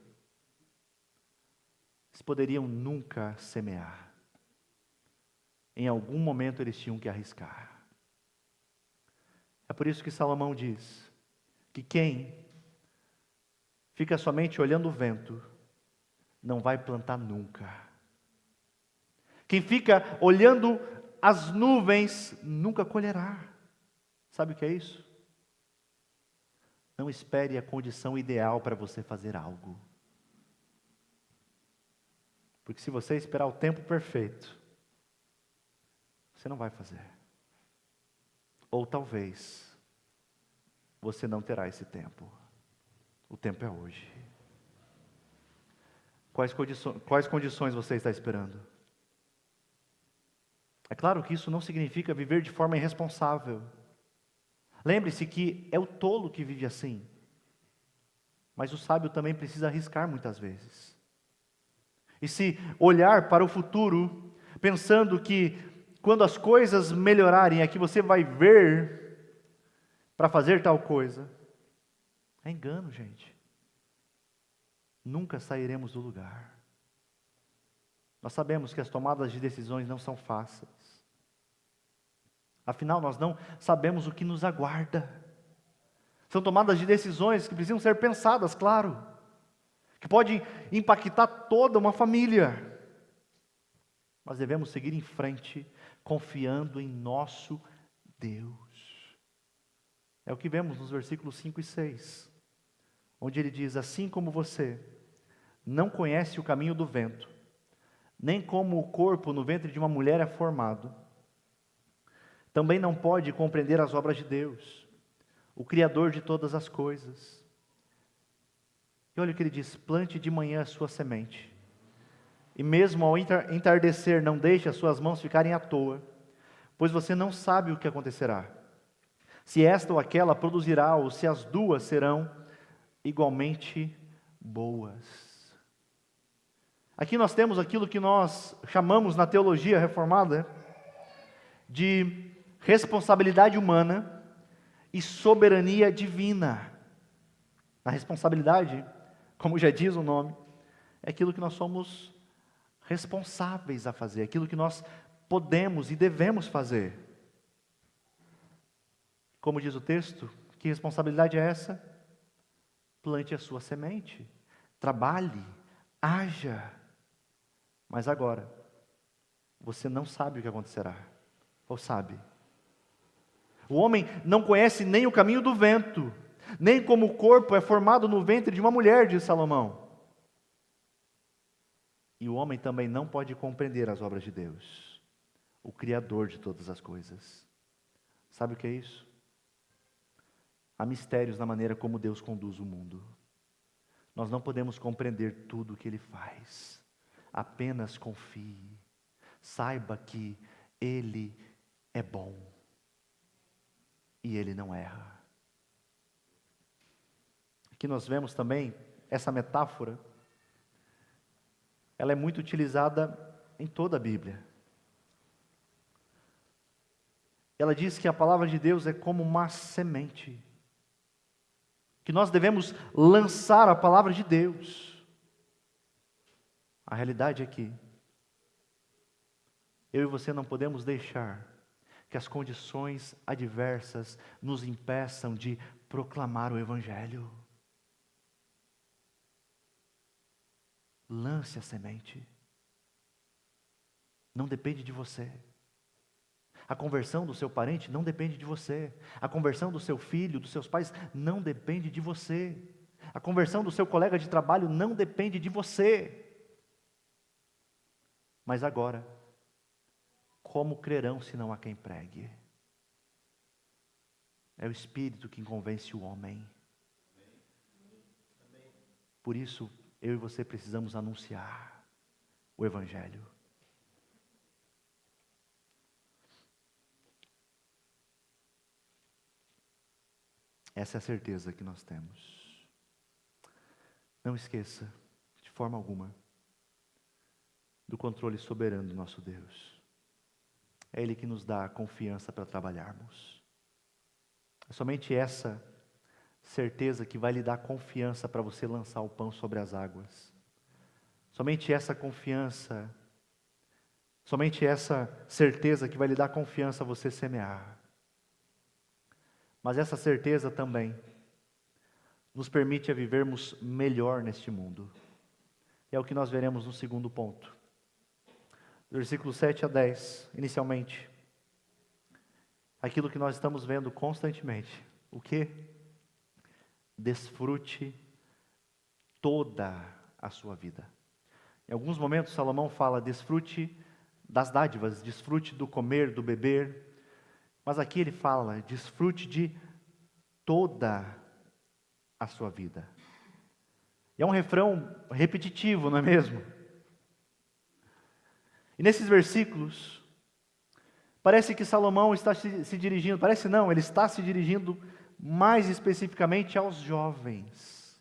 eles poderiam nunca semear. Em algum momento eles tinham que arriscar. É por isso que Salomão diz que quem fica somente olhando o vento, não vai plantar nunca. Quem fica olhando as nuvens, nunca colherá. Sabe o que é isso? Não espere a condição ideal para você fazer algo. Porque se você esperar o tempo perfeito, você não vai fazer. Ou talvez, você não terá esse tempo. O tempo é hoje. Quais condições você está esperando? É claro que isso não significa viver de forma irresponsável. Lembre-se que é o tolo que vive assim. Mas o sábio também precisa arriscar muitas vezes. E se olhar para o futuro, pensando que quando as coisas melhorarem, é que você vai ver para fazer tal coisa, é engano, gente. Nunca sairemos do lugar. Nós sabemos que as tomadas de decisões não são fáceis. Afinal, nós não sabemos o que nos aguarda. São tomadas de decisões que precisam ser pensadas, claro, que podem impactar toda uma família. Nós devemos seguir em frente, confiando em nosso Deus. É o que vemos nos versículos 5 e 6, onde ele diz: assim como você não conhece o caminho do vento, nem como o corpo no ventre de uma mulher é formado, também não pode compreender as obras de Deus, o Criador de todas as coisas. E olha o que ele diz: plante de manhã a sua semente, e mesmo ao entardecer não deixe as suas mãos ficarem à toa, pois você não sabe o que acontecerá, se esta ou aquela produzirá, ou se as duas serão igualmente boas. Aqui nós temos aquilo que nós chamamos na teologia reformada de responsabilidade humana e soberania divina. A responsabilidade, como já diz o nome, é aquilo que nós somos responsáveis a fazer, aquilo que nós podemos e devemos fazer. Como diz o texto, que responsabilidade é essa? Plante a sua semente, trabalhe, haja. Mas agora, você não sabe o que acontecerá, ou sabe? O homem não conhece nem o caminho do vento, nem como o corpo é formado no ventre de uma mulher, diz Salomão. E o homem também não pode compreender as obras de Deus, o Criador de todas as coisas. Sabe o que é isso? Há mistérios na maneira como Deus conduz o mundo. Nós não podemos compreender tudo o que Ele faz. Apenas confie. Saiba que Ele é bom. E Ele não erra. Aqui nós vemos também essa metáfora. Ela é muito utilizada em toda a Bíblia. Ela diz que a palavra de Deus é como uma semente, que nós devemos lançar a palavra de Deus. A realidade é que eu e você não podemos deixar que as condições adversas nos impeçam de proclamar o Evangelho. Lance a semente. Não depende de você. A conversão do seu parente não depende de você. A conversão do seu filho, dos seus pais, não depende de você. A conversão do seu colega de trabalho não depende de você. Mas agora, como crerão se não há quem pregue? É o Espírito quem convence o homem. Por isso, eu e você precisamos anunciar o Evangelho. Essa é a certeza que nós temos. Não esqueça, de forma alguma, do controle soberano do nosso Deus. É Ele que nos dá a confiança para trabalharmos. É somente essa certeza que vai lhe dar confiança para você lançar o pão sobre as águas. Somente essa confiança, somente essa certeza que vai lhe dar confiança a você semear. Mas essa certeza também nos permite a vivermos melhor neste mundo. É o que nós veremos no segundo ponto. Versículos 7 a 10, inicialmente. Aquilo que nós estamos vendo constantemente. O quê? Desfrute toda a sua vida. Em alguns momentos Salomão fala, desfrute das dádivas, desfrute do comer, do beber. Mas aqui ele fala, desfrute de toda a sua vida. E é um refrão repetitivo, não é mesmo? E nesses versículos, parece que Salomão está se dirigindo, parece não, ele está se dirigindo mais especificamente aos jovens.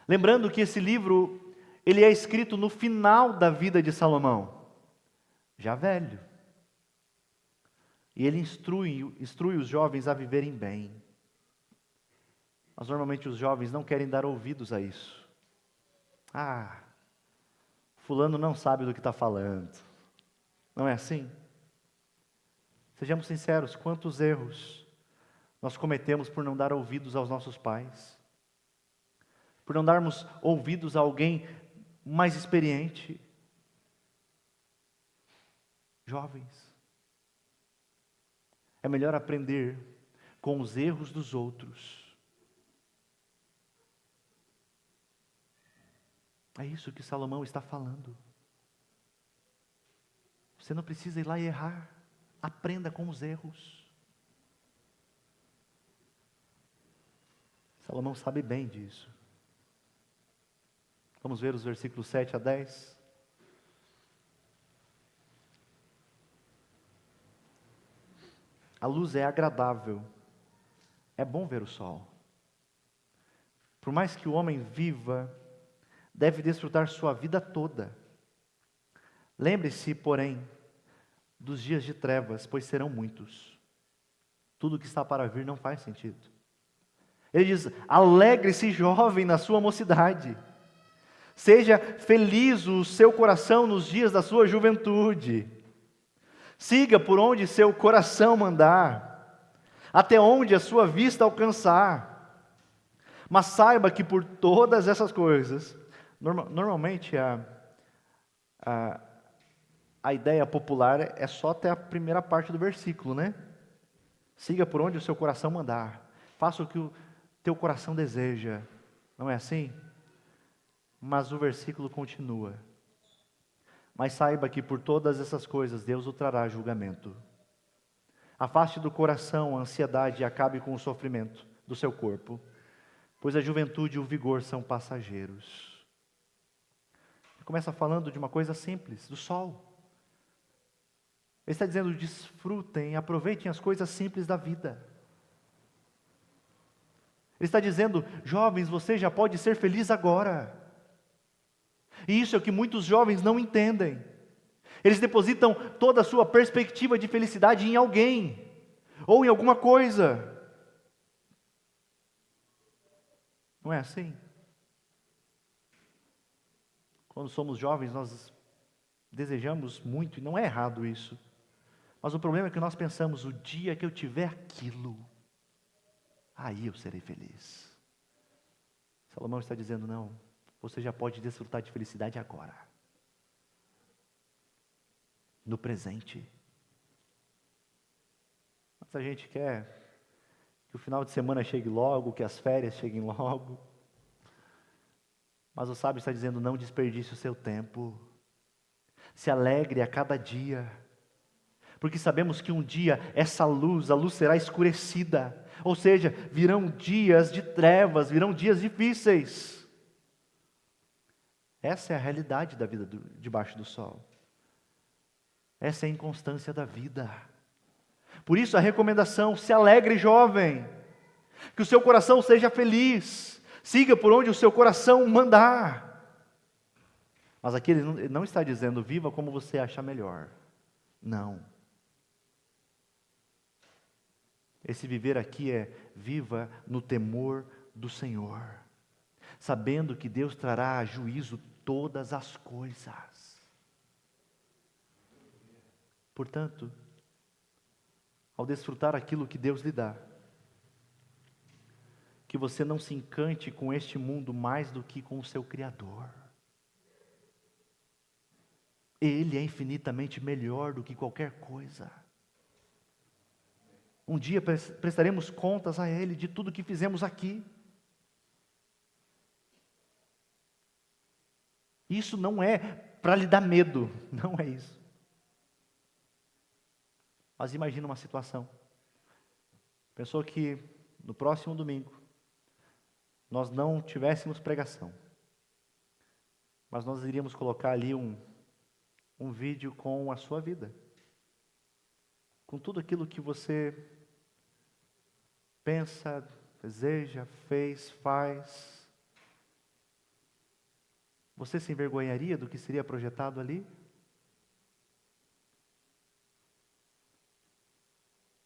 Lembrando que esse livro, ele é escrito no final da vida de Salomão, já velho. E ele instrui os jovens a viverem bem. Mas normalmente os jovens não querem dar ouvidos a isso. Fulano não sabe do que está falando. Não é assim? Sejamos sinceros, quantos erros nós cometemos por não dar ouvidos aos nossos pais, por não darmos ouvidos a alguém mais experiente. Jovens, é melhor aprender com os erros dos outros. É isso que Salomão está falando. Você não precisa ir lá e errar. Aprenda com os erros. Salomão sabe bem disso. Vamos ver os versículos 7 a 10. A luz é agradável. É bom ver o sol. Por mais que o homem viva, deve desfrutar sua vida toda. Lembre-se, porém, dos dias de trevas, pois serão muitos. Tudo que está para vir não faz sentido. Ele diz, alegre-se jovem na sua mocidade. Seja feliz o seu coração nos dias da sua juventude. Siga por onde seu coração mandar, até onde a sua vista alcançar. Mas saiba que por todas essas coisas, normalmente a ideia popular é só até a primeira parte do versículo, né? Siga por onde o seu coração mandar. Faça o que o teu coração deseja. Não é assim? Mas o versículo continua. Mas saiba que por todas essas coisas Deus o trará julgamento. Afaste do coração a ansiedade e acabe com o sofrimento do seu corpo, pois a juventude e o vigor são passageiros. Começa falando de uma coisa simples, do sol. Ele está dizendo, desfrutem, aproveitem as coisas simples da vida. Ele está dizendo, jovens, você já pode ser feliz agora. E isso é o que muitos jovens não entendem. Eles depositam toda a sua perspectiva de felicidade em alguém, ou em alguma coisa. Não é assim? Quando somos jovens, nós desejamos muito, e não é errado isso. Mas o problema é que nós pensamos, o dia que eu tiver aquilo, aí eu serei feliz. Salomão está dizendo, não, você já pode desfrutar de felicidade agora. No presente. Mas a gente quer que o final de semana chegue logo, que as férias cheguem logo. Mas o sábio está dizendo, não desperdice o seu tempo. Se alegre a cada dia. Porque sabemos que um dia essa luz, a luz será escurecida. Ou seja, virão dias de trevas, virão dias difíceis. Essa é a realidade da vida debaixo do sol. Essa é a inconstância da vida. Por isso a recomendação: se alegre, jovem, que o seu coração seja feliz, siga por onde o seu coração mandar. Mas aqui ele não está dizendo viva como você acha melhor. Não. Esse viver aqui é viva no temor do Senhor, sabendo que Deus trará a juízo todas as coisas. Portanto, ao desfrutar aquilo que Deus lhe dá, que você não se encante com este mundo mais do que com o seu Criador. Ele é infinitamente melhor do que qualquer coisa. Um dia prestaremos contas a Ele de tudo que fizemos aqui. Isso não é para lhe dar medo, não é isso. Mas imagina uma situação. Pensou que no próximo domingo nós não tivéssemos pregação, mas nós iríamos colocar ali um vídeo com a sua vida, com tudo aquilo que você pensa, deseja, fez, faz. Você se envergonharia do que seria projetado ali?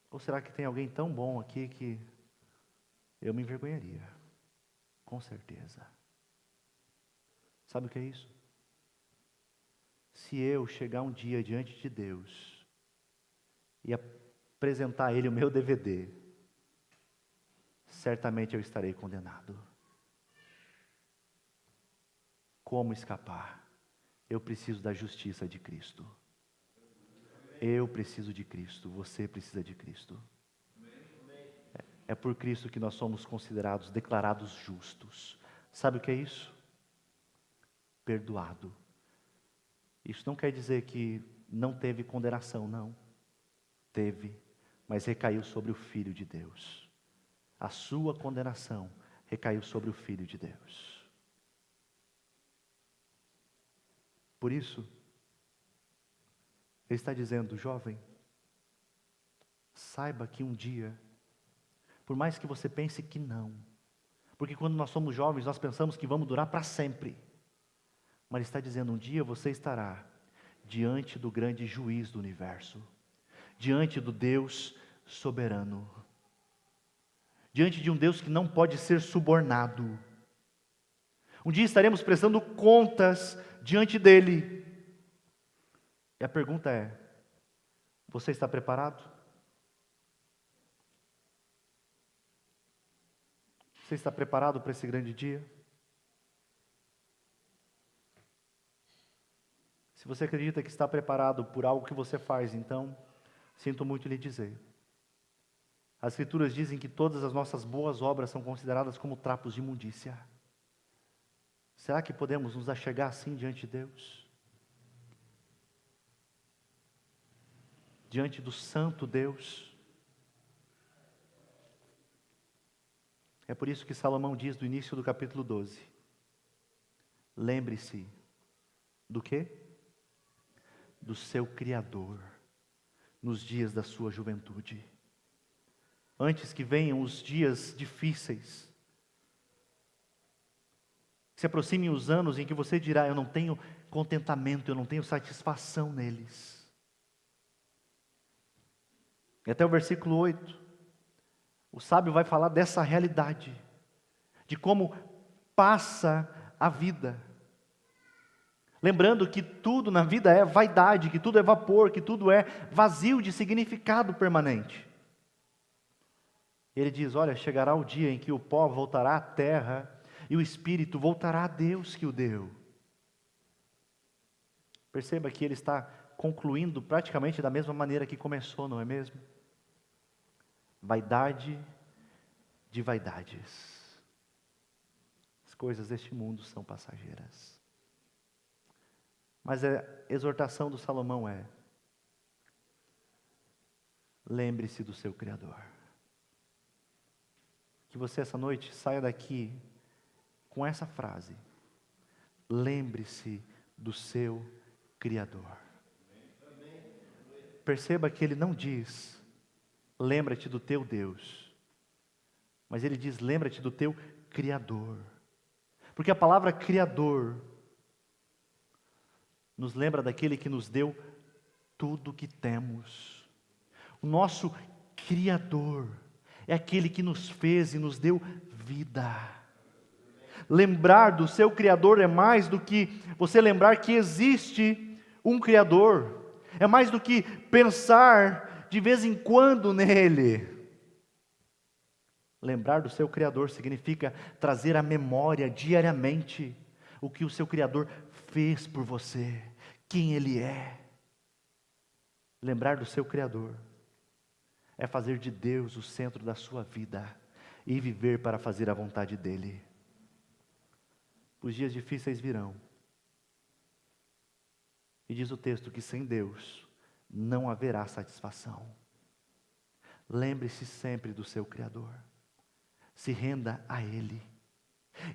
Ou será que tem alguém tão bom aqui que eu me envergonharia? Com certeza. Sabe o que é isso? Se eu chegar um dia diante de Deus e apresentar a Ele o meu DVD, certamente eu estarei condenado. Como escapar? Eu preciso da justiça de Cristo. Eu preciso de Cristo, você precisa de Cristo. É por Cristo que nós somos considerados, declarados justos. Sabe o que é isso? Perdoado. Isso não quer dizer que não teve condenação, não. Teve, mas recaiu sobre o Filho de Deus. A sua condenação recaiu sobre o Filho de Deus. Por isso, Ele está dizendo: jovem, saiba que um dia, por mais que você pense que não, porque quando nós somos jovens nós pensamos que vamos durar para sempre, mas Ele está dizendo: um dia você estará diante do grande juiz do universo, diante do Deus soberano, diante de um Deus que não pode ser subornado. Um dia estaremos prestando contas diante dEle. E a pergunta é: você está preparado? Você está preparado para esse grande dia? Se você acredita que está preparado por algo que você faz, então, sinto muito lhe dizer. As Escrituras dizem que todas as nossas boas obras são consideradas como trapos de imundícia. Será que podemos nos achegar assim diante de Deus? Diante do santo Deus? É por isso que Salomão diz no início do capítulo 12: lembre-se do quê? Do seu Criador, nos dias da sua juventude. Antes que venham os dias difíceis, se aproximem os anos em que você dirá: eu não tenho contentamento, eu não tenho satisfação neles. E até o versículo 8, o sábio vai falar dessa realidade, de como passa a vida. Lembrando que tudo na vida é vaidade, que tudo é vapor, que tudo é vazio de significado permanente. Ele diz: olha, chegará o dia em que o pó voltará à terra e o espírito voltará a Deus que o deu. Perceba que ele está concluindo praticamente da mesma maneira que começou, não é mesmo? Vaidade de vaidades. As coisas deste mundo são passageiras. Mas a exortação do Salomão é: lembre-se do seu Criador. Que você essa noite saia daqui com essa frase: lembre-se do seu Criador. Perceba que ele não diz, lembra-te do teu Deus, mas ele diz, lembra-te do teu Criador. Porque a palavra Criador nos lembra daquele que nos deu tudo o que temos. O nosso Criador é aquele que nos fez e nos deu vida. Lembrar do seu Criador é mais do que você lembrar que existe um Criador. É mais do que pensar de vez em quando nele. Lembrar do seu Criador significa trazer à memória diariamente o que o seu Criador fez por você, quem Ele é. Lembrar do seu Criador é fazer de Deus o centro da sua vida e viver para fazer a vontade dEle. Os dias difíceis virão. E diz o texto que sem Deus não haverá satisfação. Lembre-se sempre do seu Criador. Se renda a Ele.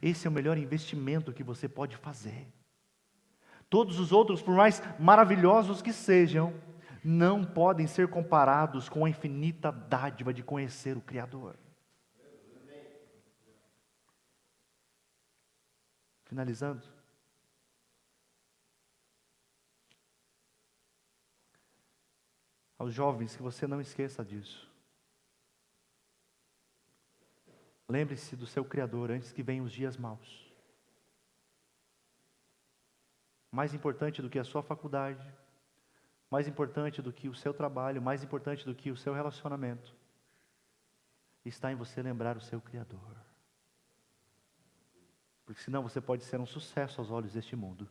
Esse é o melhor investimento que você pode fazer. Todos os outros, por mais maravilhosos que sejam, não podem ser comparados com a infinita dádiva de conhecer o Criador. Finalizando. Aos jovens, que você não esqueça disso. Lembre-se do seu Criador antes que venham os dias maus. Mais importante do que a sua faculdade, mais importante do que o seu trabalho, mais importante do que o seu relacionamento, está em você lembrar o seu Criador. Porque senão você pode ser um sucesso aos olhos deste mundo,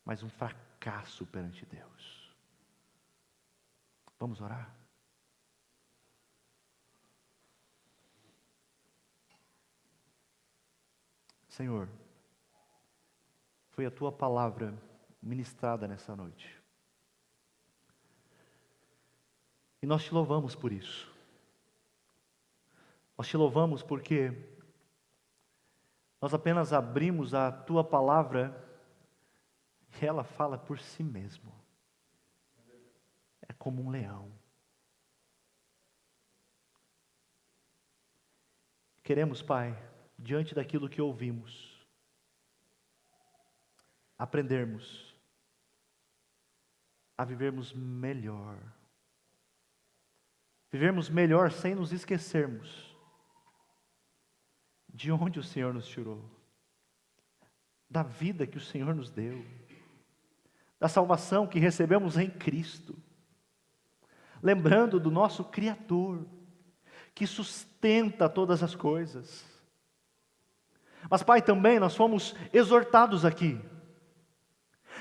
mas um fracasso perante Deus. Vamos orar? Senhor, foi a Tua palavra ministrada nessa noite. E nós Te louvamos por isso. Nós Te louvamos porque nós apenas abrimos a Tua palavra e ela fala por si mesma. É como um leão. Queremos, Pai, diante daquilo que ouvimos, aprendermos a vivermos melhor. Vivermos melhor sem nos esquecermos de onde o Senhor nos tirou, da vida que o Senhor nos deu, da salvação que recebemos em Cristo. Lembrando do nosso Criador, que sustenta todas as coisas. Mas, Pai, também nós fomos exortados aqui,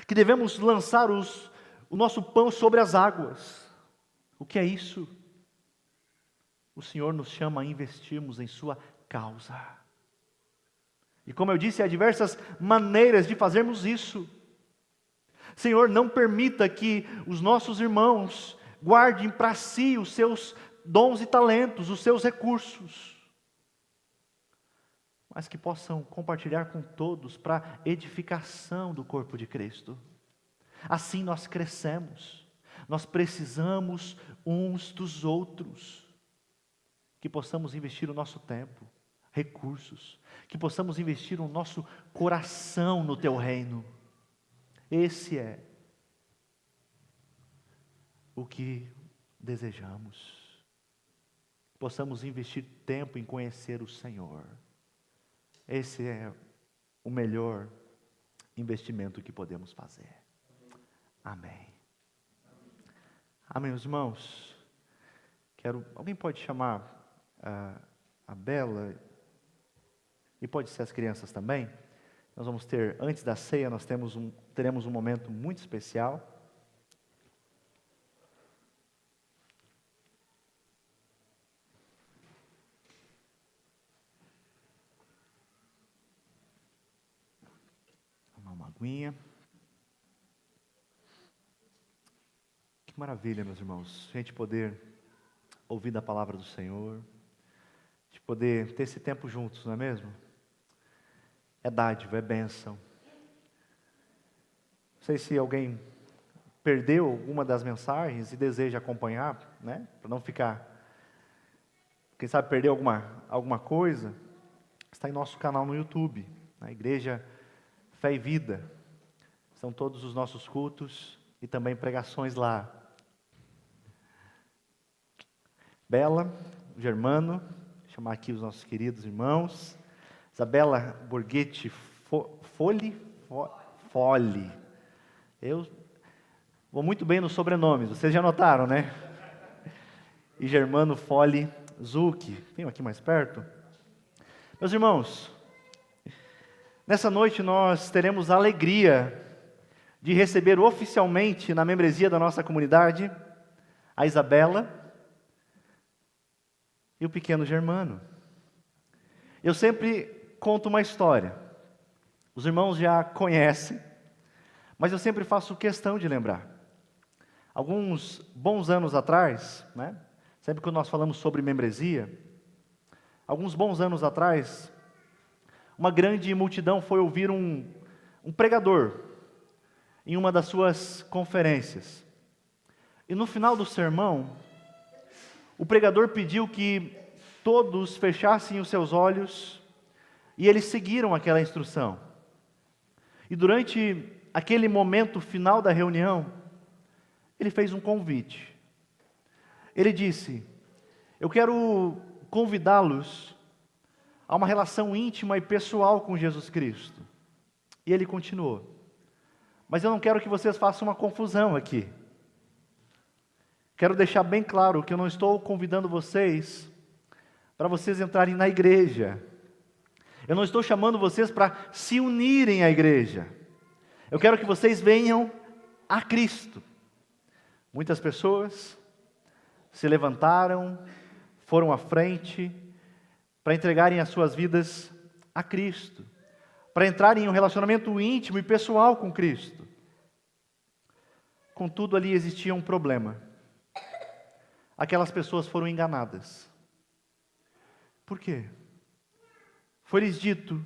que devemos lançar o nosso pão sobre as águas. O que é isso? O Senhor nos chama a investirmos em Sua causa. E como eu disse, há diversas maneiras de fazermos isso. Senhor, não permita que os nossos irmãos guardem para si os seus dons e talentos, os seus recursos, mas que possam compartilhar com todos para edificação do corpo de Cristo. Assim nós crescemos, nós precisamos uns dos outros, que possamos investir o nosso tempo, recursos, que possamos investir o nosso coração no Teu reino. Esse é o que desejamos. Possamos investir tempo em conhecer o Senhor. Esse é o melhor investimento que podemos fazer. Amém. Amém, meus irmãos. Alguém pode chamar a Bela, e pode ser as crianças também. Nós vamos ter, antes da ceia, teremos um momento muito especial. Tomar uma aguinha. Que maravilha, meus irmãos, a gente poder ouvir da palavra do Senhor, de poder ter esse tempo juntos, não é mesmo? É dádiva, é bênção. Não sei se alguém perdeu alguma das mensagens e deseja acompanhar, né? Para não ficar, quem sabe, perder alguma coisa, está em nosso canal no YouTube, na Igreja Fé e Vida. São todos os nossos cultos e também pregações lá. Bela, Germano, vou chamar aqui os nossos queridos irmãos. Isabela Borghetti Fole. Eu vou muito bem nos sobrenomes, vocês já notaram, né? E Germano Fole Zucchi. Venham aqui mais perto. Meus irmãos, nessa noite nós teremos a alegria de receber oficialmente na membresia da nossa comunidade a Isabela e o pequeno Germano. Eu sempre conto uma história. Os irmãos já conhecem, mas eu sempre faço questão de lembrar. Alguns bons anos atrás, né, sempre que nós falamos sobre membresia, alguns bons anos atrás, uma grande multidão foi ouvir um pregador em uma das suas conferências. E no final do sermão, o pregador pediu que todos fechassem os seus olhos e eles seguiram aquela instrução. E durante aquele momento final da reunião, ele fez um convite. Ele disse: eu quero convidá-los a uma relação íntima e pessoal com Jesus Cristo. E ele continuou: mas eu não quero que vocês façam uma confusão aqui. Quero deixar bem claro que eu não estou convidando vocês para vocês entrarem na igreja. Eu não estou chamando vocês para se unirem à igreja. Eu quero que vocês venham a Cristo. Muitas pessoas se levantaram, foram à frente para entregarem as suas vidas a Cristo, para entrarem em um relacionamento íntimo e pessoal com Cristo. Contudo, ali existia um problema. Aquelas pessoas foram enganadas. Por quê? Foi-lhes dito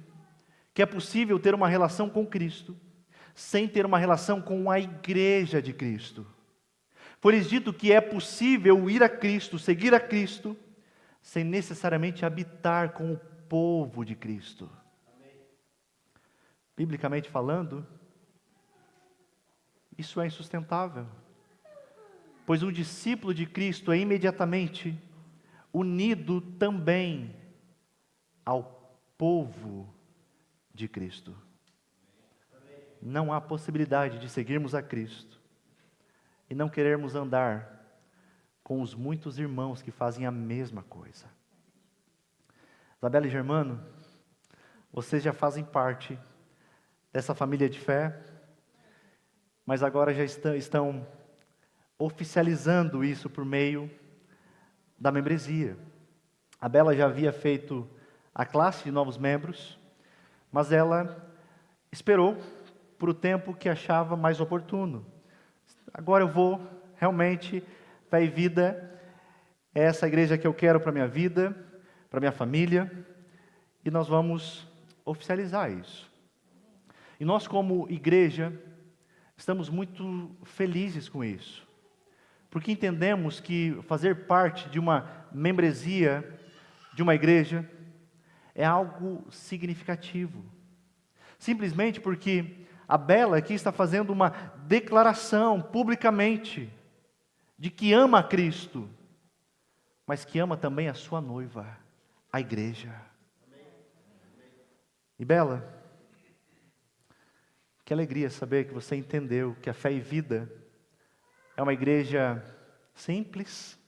que é possível ter uma relação com Cristo sem ter uma relação com a igreja de Cristo. Foi-lhes dito que é possível ir a Cristo, seguir a Cristo, sem necessariamente habitar com o povo de Cristo. Biblicamente falando, isso é insustentável. Pois um discípulo de Cristo é imediatamente unido também ao povo de Cristo. Não há possibilidade de seguirmos a Cristo e não querermos andar com os muitos irmãos que fazem a mesma coisa. Isabela e Germano, vocês já fazem parte dessa família de fé, mas agora já estão oficializando isso por meio da membresia. A Bela já havia feito a classe de novos membros, mas ela esperou por o tempo que achava mais oportuno. Agora eu vou, realmente, Fé e Vida, é essa igreja que eu quero para a minha vida, para a minha família, e nós vamos oficializar isso. E nós, como igreja, estamos muito felizes com isso, porque entendemos que fazer parte de uma membresia, de uma igreja, é algo significativo. Simplesmente porque a Bela aqui está fazendo uma declaração publicamente de que ama a Cristo, mas que ama também a sua noiva, a igreja. E Bela, que alegria saber que você entendeu que a Fé e Vida é uma igreja simples,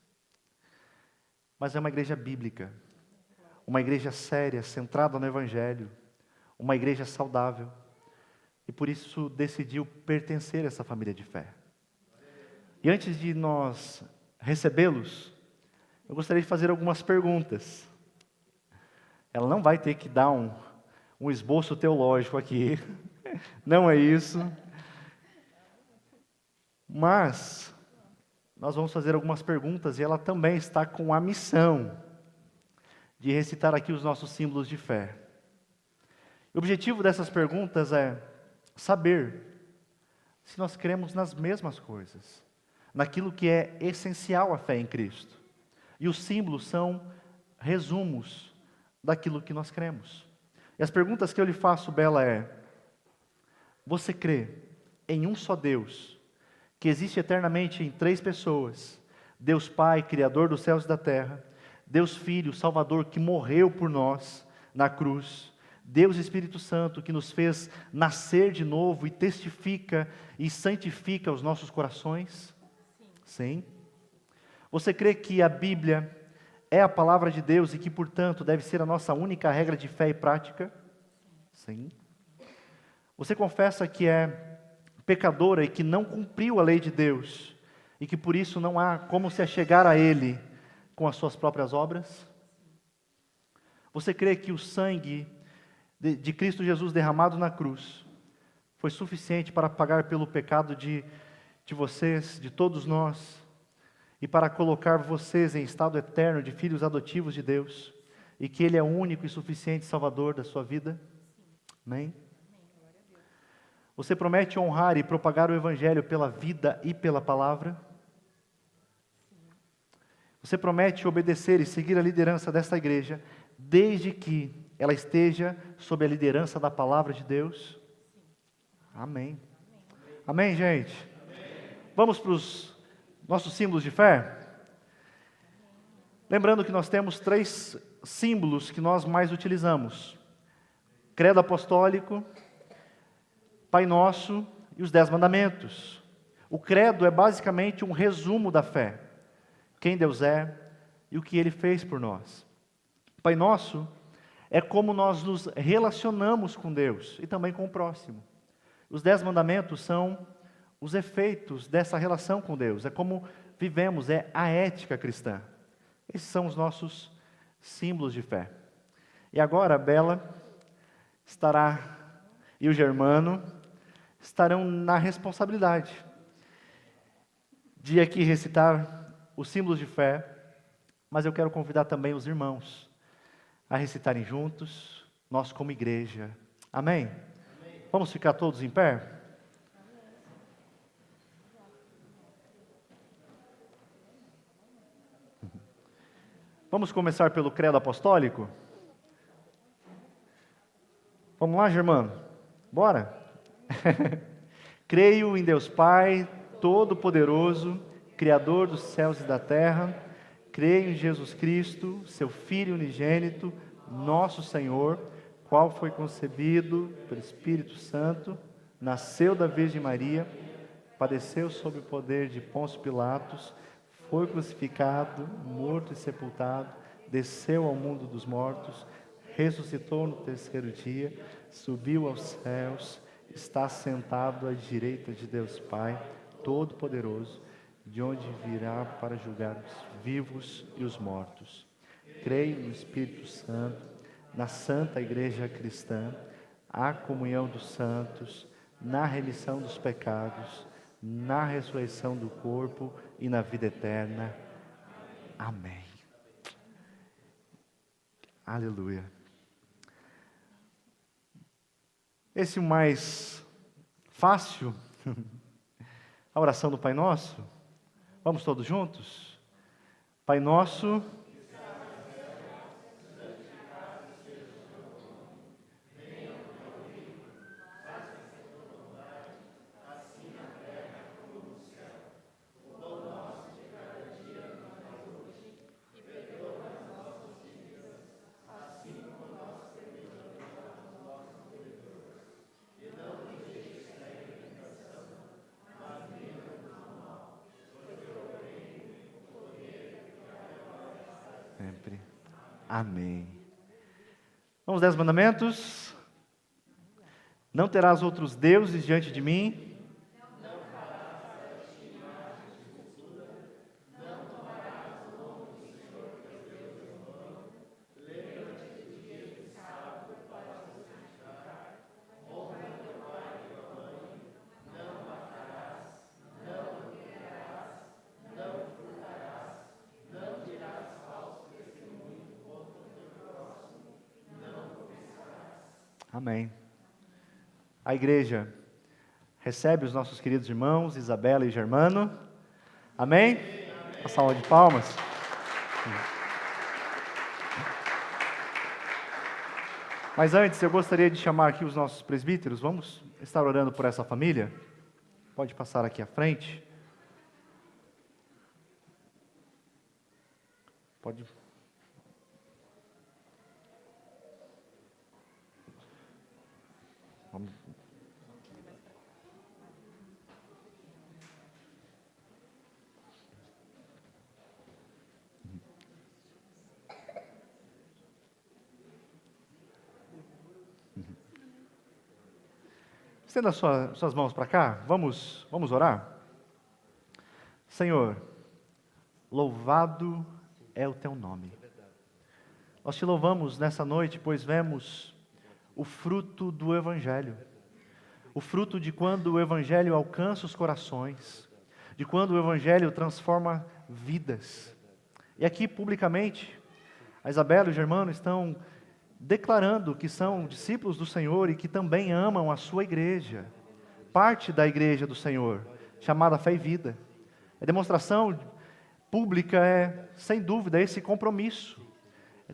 mas é uma igreja bíblica, uma igreja séria, centrada no Evangelho, uma igreja saudável, e por isso decidiu pertencer a essa família de fé. E antes de nós recebê-los, eu gostaria de fazer algumas perguntas. Ela não vai ter que dar um esboço teológico aqui, não é isso. Mas nós vamos fazer algumas perguntas e ela também está com a missão de recitar aqui os nossos símbolos de fé. O objetivo dessas perguntas é saber se nós cremos nas mesmas coisas, naquilo que é essencial à fé em Cristo. E os símbolos são resumos daquilo que nós cremos. E as perguntas que eu lhe faço, Bela, é: você crê em um só Deus, que existe eternamente em 3 pessoas? Deus Pai, Criador dos céus e da terra; Deus Filho, Salvador, que morreu por nós na cruz; Deus Espírito Santo, que nos fez nascer de novo e testifica e santifica os nossos corações? Sim. Você crê que a Bíblia é a palavra de Deus e que, portanto, deve ser a nossa única regra de fé e prática? Sim. Você confessa que é pecadora e que não cumpriu a lei de Deus e que por isso não há como se achegar a Ele com as suas próprias obras? Você crê que o sangue de Cristo Jesus derramado na cruz foi suficiente para pagar pelo pecado de vocês, de todos nós, e para colocar vocês em estado eterno de filhos adotivos de Deus, e que Ele é o único e suficiente Salvador da sua vida? Amém? Você promete honrar e propagar o Evangelho pela vida e pela palavra? Você promete obedecer e seguir a liderança desta igreja, desde que ela esteja sob a liderança da palavra de Deus? Amém. Amém, gente? Vamos para os nossos símbolos de fé? Lembrando que nós temos 3 símbolos que nós mais utilizamos: Credo Apostólico, Pai Nosso e os 10 Mandamentos. O credo é basicamente um resumo da fé: quem Deus é e o que Ele fez por nós. Pai Nosso é como nós nos relacionamos com Deus e também com o próximo. Os 10 Mandamentos são os efeitos dessa relação com Deus, é como vivemos, é a ética cristã. Esses são os nossos símbolos de fé. E agora a Bela e o Germano estarão na responsabilidade de aqui recitar os símbolos de fé, mas eu quero convidar também os irmãos a recitarem juntos, nós como igreja. Amém? Vamos ficar todos em pé? Vamos começar pelo credo apostólico? Vamos lá, Germano? Bora? Creio em Deus Pai, Todo-Poderoso, Criador dos céus e da terra. Creio em Jesus Cristo, seu Filho unigênito, nosso Senhor, qual foi concebido pelo Espírito Santo, nasceu da Virgem Maria, padeceu sob o poder de Pôncio Pilatos, foi crucificado, morto e sepultado, desceu ao mundo dos mortos, ressuscitou no 3º dia, subiu aos céus, está sentado à direita de Deus Pai, Todo-Poderoso, de onde virá para julgar os vivos e os mortos. Creio no Espírito Santo, na Santa Igreja Cristã, a comunhão dos santos, na remissão dos pecados, na ressurreição do corpo e na vida eterna. Amém. Aleluia. Esse mais fácil, a oração do Pai Nosso. Vamos todos juntos? Pai Nosso, sempre. Amém. Vamos 10 mandamentos. Não terás outros deuses diante de mim. Amém. A igreja recebe os nossos queridos irmãos, Isabela e Germano. Amém? Uma salva de palmas. Mas antes, eu gostaria de chamar aqui os nossos presbíteros. Vamos estar orando por essa família? Pode passar aqui à frente. Pode. Vamos. Estenda suas mãos para cá, vamos orar? Senhor, louvado é o Teu nome. Nós Te louvamos nessa noite, pois vemos o fruto do Evangelho. O fruto de quando o Evangelho alcança os corações, de quando o Evangelho transforma vidas. E aqui, publicamente, a Isabela e o Germano estão declarando que são discípulos do Senhor e que também amam a sua igreja, parte da igreja do Senhor, chamada Fé e Vida. A demonstração pública é, sem dúvida, esse compromisso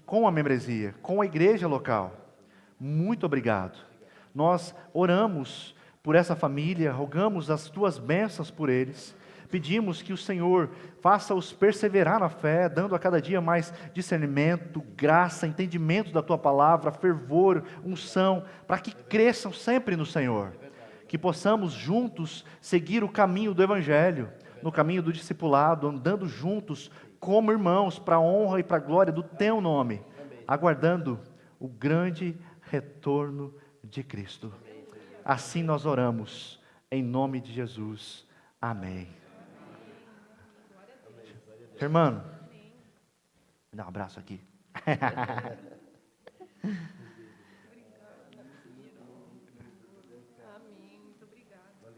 com a membresia, com a igreja local. Muito obrigado. Nós oramos por essa família, rogamos as Tuas bênçãos por eles, pedimos que o Senhor faça-os perseverar na fé, dando a cada dia mais discernimento, graça, entendimento da Tua palavra, fervor, unção, para que cresçam sempre no Senhor. Que possamos juntos seguir o caminho do Evangelho, no caminho do discipulado, andando juntos como irmãos, para a honra e para a glória do Teu nome, aguardando o grande retorno de Cristo. Assim nós oramos, em nome de Jesus. Amém. Irmão, me dá um abraço aqui. Amém, muito obrigada. Meu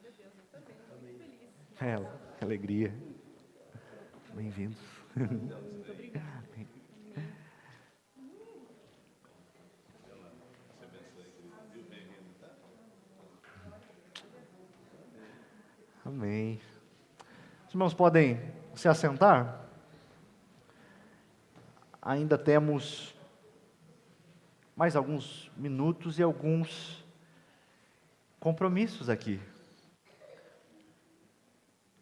Deus, eu também estou muito feliz. Que alegria. Bem-vindos. Muito obrigada. Amém. Os irmãos podem se assentar? Ainda temos mais alguns minutos e alguns compromissos aqui.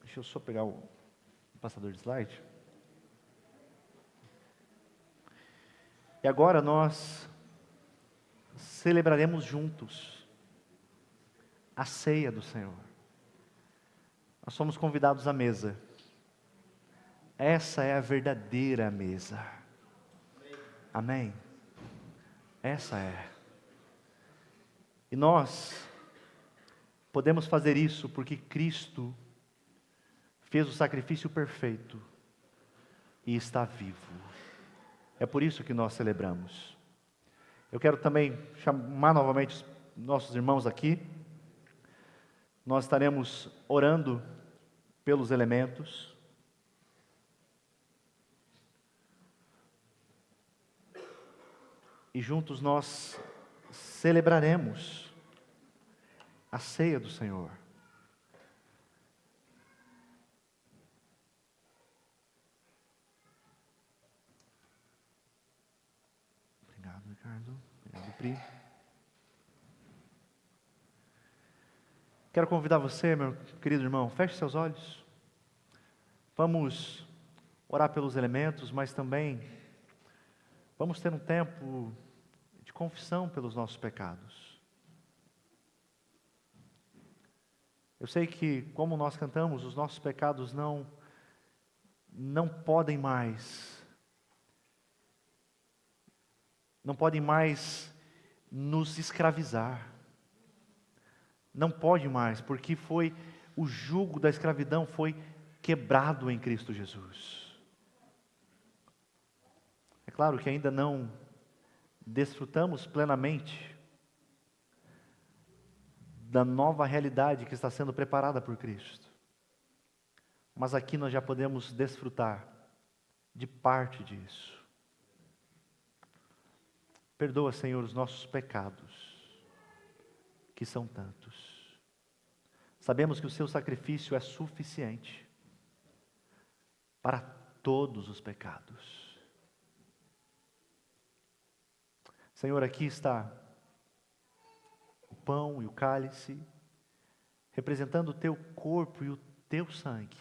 Deixa eu só pegar o passador de slide. E agora nós celebraremos juntos a ceia do Senhor. Nós somos convidados à mesa. Essa é a verdadeira mesa. Amém? Essa é. E nós podemos fazer isso porque Cristo fez o sacrifício perfeito e está vivo. É por isso que nós celebramos. Eu quero também chamar novamente os nossos irmãos aqui. Nós estaremos orando pelos elementos. E juntos nós celebraremos a ceia do Senhor. Obrigado, Ricardo. Obrigado, Pri. Quero convidar você, meu querido irmão, feche seus olhos. Vamos orar pelos elementos, mas também vamos ter um tempo de confissão pelos nossos pecados. Eu sei que, como nós cantamos, os nossos pecados não podem mais nos escravizar. Não pode mais, porque o jugo da escravidão foi quebrado em Cristo Jesus. É claro que ainda não desfrutamos plenamente da nova realidade que está sendo preparada por Cristo. Mas aqui nós já podemos desfrutar de parte disso. Perdoa, Senhor, os nossos pecados. que são tantos. Sabemos que o seu sacrifício é suficiente para todos os pecados. Senhor, aqui está o pão e o cálice, representando o teu corpo e o teu sangue.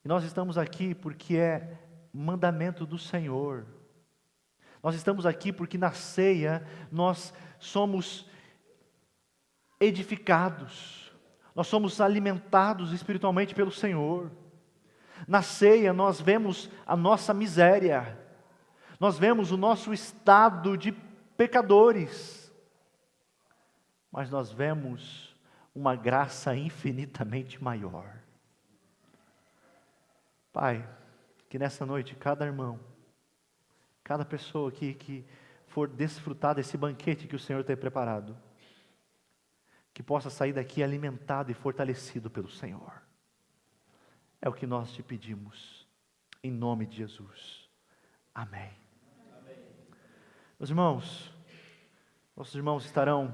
E nós estamos aqui porque é mandamento do Senhor. Nós estamos aqui porque na ceia nós somos edificados, nós somos alimentados espiritualmente pelo Senhor. Na ceia nós vemos a nossa miséria, nós vemos o nosso estado de pecadores, mas nós vemos uma graça infinitamente maior. Pai, que nessa noite cada irmão, cada pessoa aqui que for desfrutar desse banquete que o Senhor tem preparado, que possa sair daqui alimentado e fortalecido pelo Senhor. É o que nós te pedimos, em nome de Jesus. Amém. Meus irmãos, nossos irmãos estarão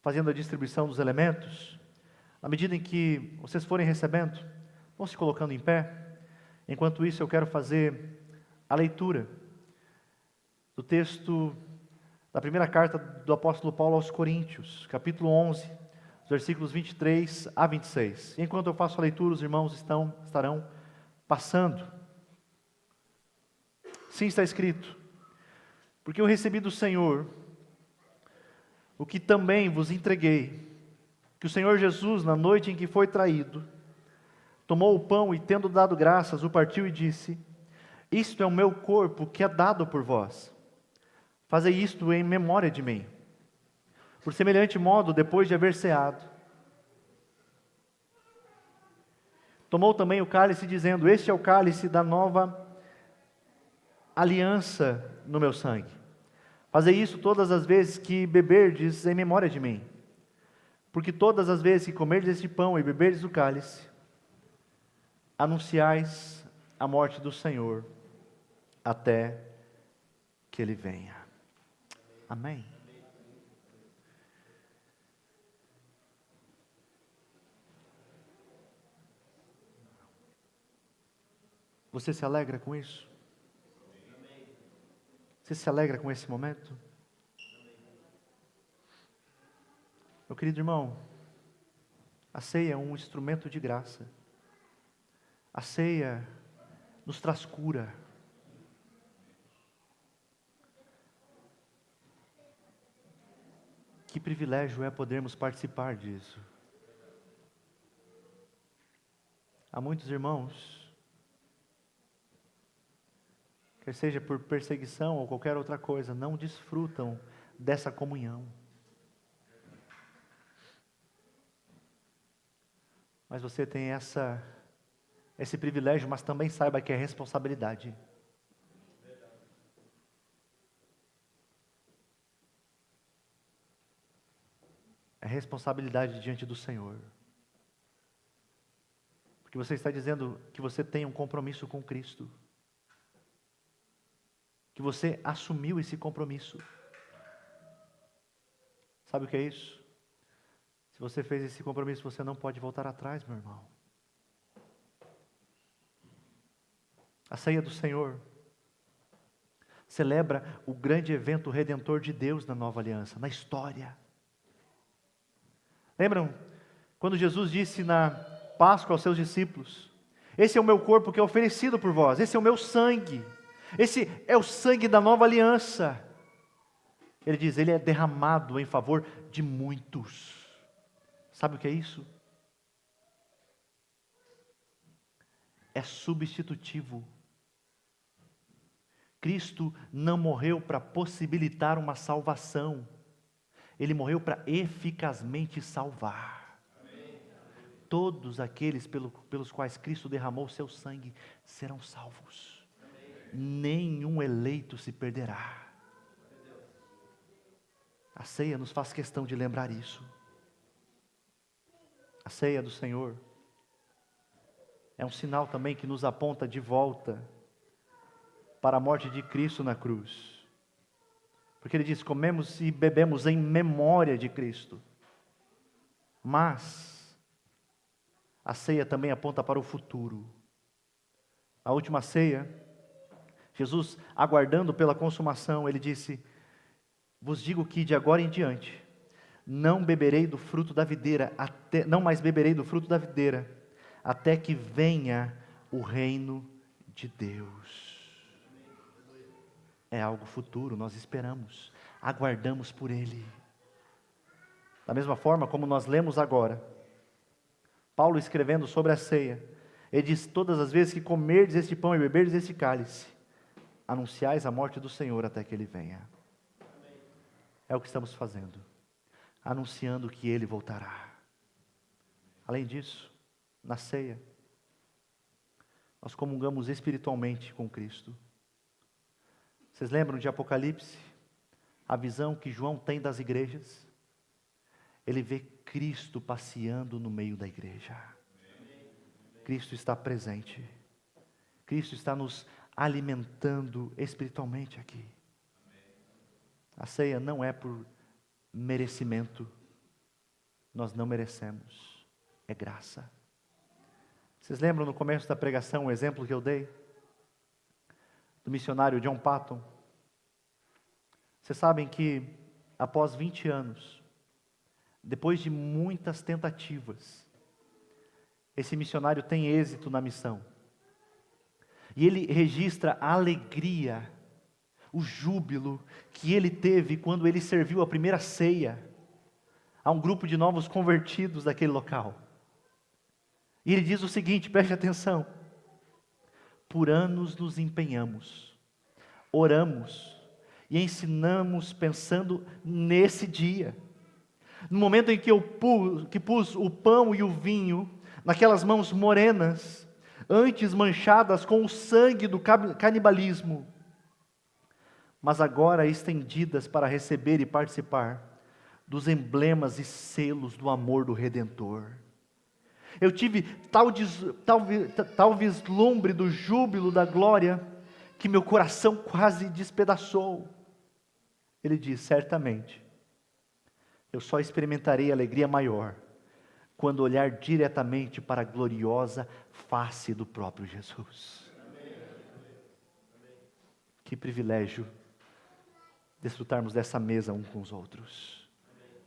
fazendo a distribuição dos elementos. À medida em que vocês forem recebendo, vão se colocando em pé. Enquanto isso, eu quero fazer a leitura do texto da primeira carta do apóstolo Paulo aos Coríntios, capítulo 11, versículos 23 a 26. E enquanto eu faço a leitura, os irmãos estarão passando. Sim, está escrito: porque eu recebi do Senhor o que também vos entreguei, que o Senhor Jesus, na noite em que foi traído, tomou o pão e, tendo dado graças, o partiu e disse: isto é o meu corpo que é dado por vós. Fazei isto em memória de mim. Por semelhante modo, depois de haver ceado, tomou também o cálice, dizendo: este é o cálice da nova aliança no meu sangue. Fazei isso todas as vezes que beberdes em memória de mim. Porque todas as vezes que comerdes este pão e beberdes o cálice, anunciais a morte do Senhor até que Ele venha. Amém. Você se alegra com isso? Você se alegra com esse momento? Meu querido irmão, a ceia é um instrumento de graça. A ceia nos traz cura. Que privilégio é podermos participar disso. Há muitos irmãos, quer seja por perseguição ou qualquer outra coisa, não desfrutam dessa comunhão. Mas você tem esse privilégio, mas também saiba que é responsabilidade. É responsabilidade diante do Senhor. Porque você está dizendo que você tem um compromisso com Cristo. Que você assumiu esse compromisso. Sabe o que é isso? Se você fez esse compromisso, você não pode voltar atrás, meu irmão. A ceia do Senhor celebra o grande evento redentor de Deus na nova aliança, na história. Lembram quando Jesus disse na Páscoa aos seus discípulos: esse é o meu corpo que é oferecido por vós, esse é o meu sangue, esse é o sangue da nova aliança. Ele diz, ele é derramado em favor de muitos. Sabe o que é isso? É substitutivo. Cristo não morreu para possibilitar uma salvação. Ele morreu para eficazmente salvar. Amém. Todos aqueles pelos quais Cristo derramou o seu sangue serão salvos. Amém. Nenhum eleito se perderá. A ceia nos faz questão de lembrar isso. A ceia do Senhor é um sinal também que nos aponta de volta para a morte de Cristo na cruz. Porque ele diz: comemos e bebemos em memória de Cristo. Mas a ceia também aponta para o futuro. A última ceia, Jesus, aguardando pela consumação, ele disse: vos digo que de agora em diante não beberei do fruto da videira, não mais beberei do fruto da videira, até que venha o reino de Deus. É algo futuro, nós esperamos, aguardamos por Ele. Da mesma forma como nós lemos agora, Paulo escrevendo sobre a ceia, ele diz: todas as vezes que comerdes este pão e beberdes este cálice, anunciais a morte do Senhor até que Ele venha. É o que estamos fazendo, anunciando que Ele voltará. Além disso, na ceia, nós comungamos espiritualmente com Cristo. Vocês lembram de Apocalipse? A visão que João tem das igrejas? Ele vê Cristo passeando no meio da igreja. Cristo está presente. Cristo está nos alimentando espiritualmente aqui. A ceia não é por merecimento. Nós não merecemos. É graça. Vocês lembram no começo da pregação o exemplo que eu dei? Do missionário John Patton. Vocês sabem que após 20 anos, depois de muitas tentativas, esse missionário tem êxito na missão. E ele registra a alegria, o júbilo que ele teve quando ele serviu a primeira ceia a um grupo de novos convertidos daquele local. E ele diz o seguinte, preste atenção: por anos nos empenhamos, oramos e ensinamos pensando nesse dia. No momento em que pus o pão e o vinho naquelas mãos morenas, antes manchadas com o sangue do canibalismo, mas agora estendidas para receber e participar dos emblemas e selos do amor do Redentor. Eu tive tal vislumbre do júbilo da glória, que meu coração quase despedaçou. Ele diz: certamente, eu só experimentarei alegria maior, quando olhar diretamente para a gloriosa face do próprio Jesus. Que privilégio desfrutarmos dessa mesa um com os outros.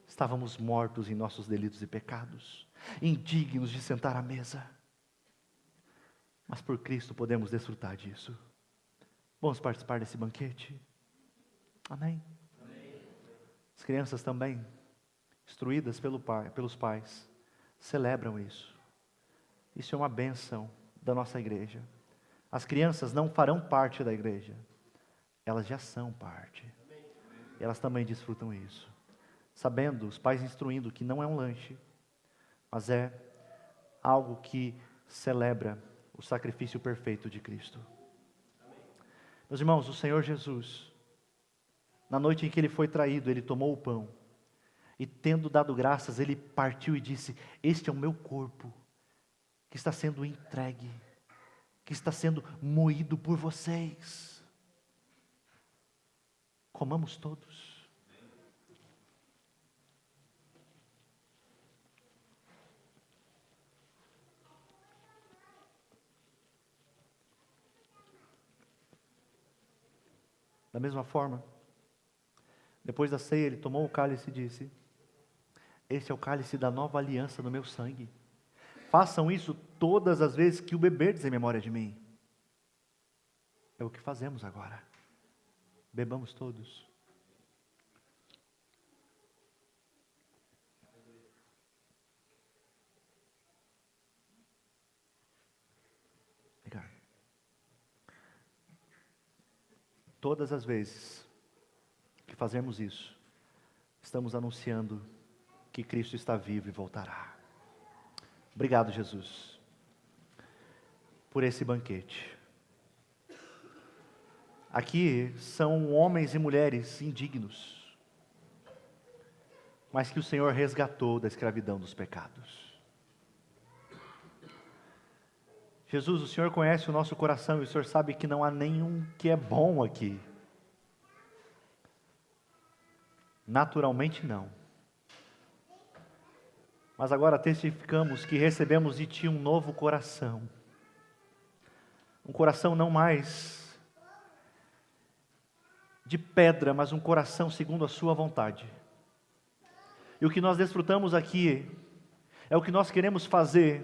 Estávamos mortos em nossos delitos e pecados, indignos de sentar à mesa, mas por Cristo podemos desfrutar disso. Vamos participar desse banquete? Amém? As crianças também, instruídas pelos pais, celebram isso. Isso é uma bênção da nossa igreja. As crianças não farão parte da igreja, elas já são parte. E elas também desfrutam isso, sabendo, os pais instruindo que não é um lanche, mas é algo que celebra o sacrifício perfeito de Cristo. Meus irmãos, o Senhor Jesus, na noite em que Ele foi traído, Ele tomou o pão, e tendo dado graças, Ele partiu e disse: este é o meu corpo, que está sendo entregue, que está sendo moído por vocês. Comamos todos. Da mesma forma, depois da ceia, Ele tomou o cálice e disse: este é o cálice da nova aliança no meu sangue. Façam isso todas as vezes que o beberdes em memória de mim. É o que fazemos agora. Bebamos todos. Obrigado. Todas as vezes que fazemos isso, estamos anunciando que Cristo está vivo e voltará. Obrigado, Jesus, por esse banquete. Aqui são homens e mulheres indignos, mas que o Senhor resgatou da escravidão dos pecados. Jesus, o Senhor conhece o nosso coração e o Senhor sabe que não há nenhum que é bom aqui. Naturalmente não. Mas agora testificamos que recebemos de Ti um novo coração. Um coração não mais de pedra, mas um coração segundo a Sua vontade. E o que nós desfrutamos aqui é o que nós queremos fazer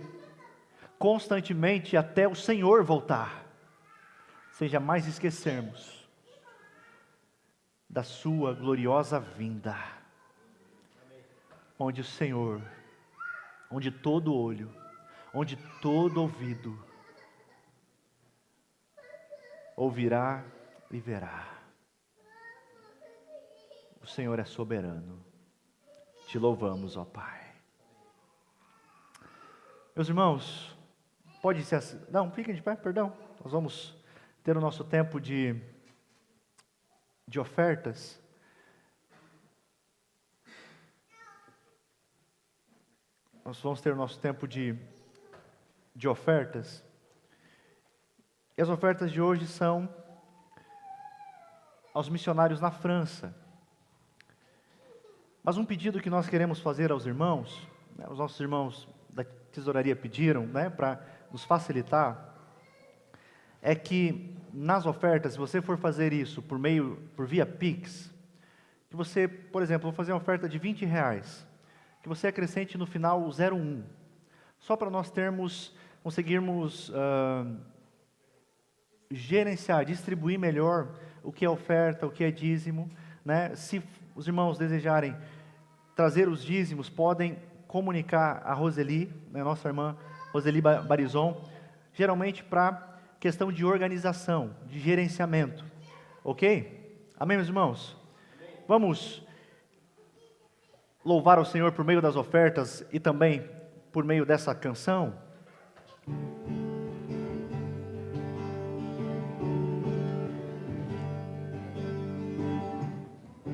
constantemente até o Senhor voltar, sem jamais esquecermos da Sua gloriosa vinda, onde o Senhor, onde todo olho, onde todo ouvido ouvirá e verá. O Senhor é soberano. Te louvamos, ó Pai. Meus irmãos, pode ser assim. Não, fiquem de pé, perdão. Nós vamos ter o nosso tempo de ofertas. Nós vamos ter o nosso tempo de ofertas. E as ofertas de hoje são aos missionários na França. Mas um pedido que nós queremos fazer aos irmãos, né, os nossos irmãos da tesouraria pediram, né, para nos facilitar, é que nas ofertas, se você for fazer isso por via Pix, que você, por exemplo, vou fazer uma oferta de R$20, que você acrescente no final o 01, só para nós conseguirmos gerenciar, distribuir melhor o que é oferta, o que é dízimo, né? Se os irmãos desejarem trazer os dízimos, podem comunicar a Roseli, né, nossa irmã Roseli Barizon, geralmente para questão de organização, de gerenciamento, ok? Amém, meus irmãos? Vamos louvar ao Senhor por meio das ofertas e também por meio dessa canção?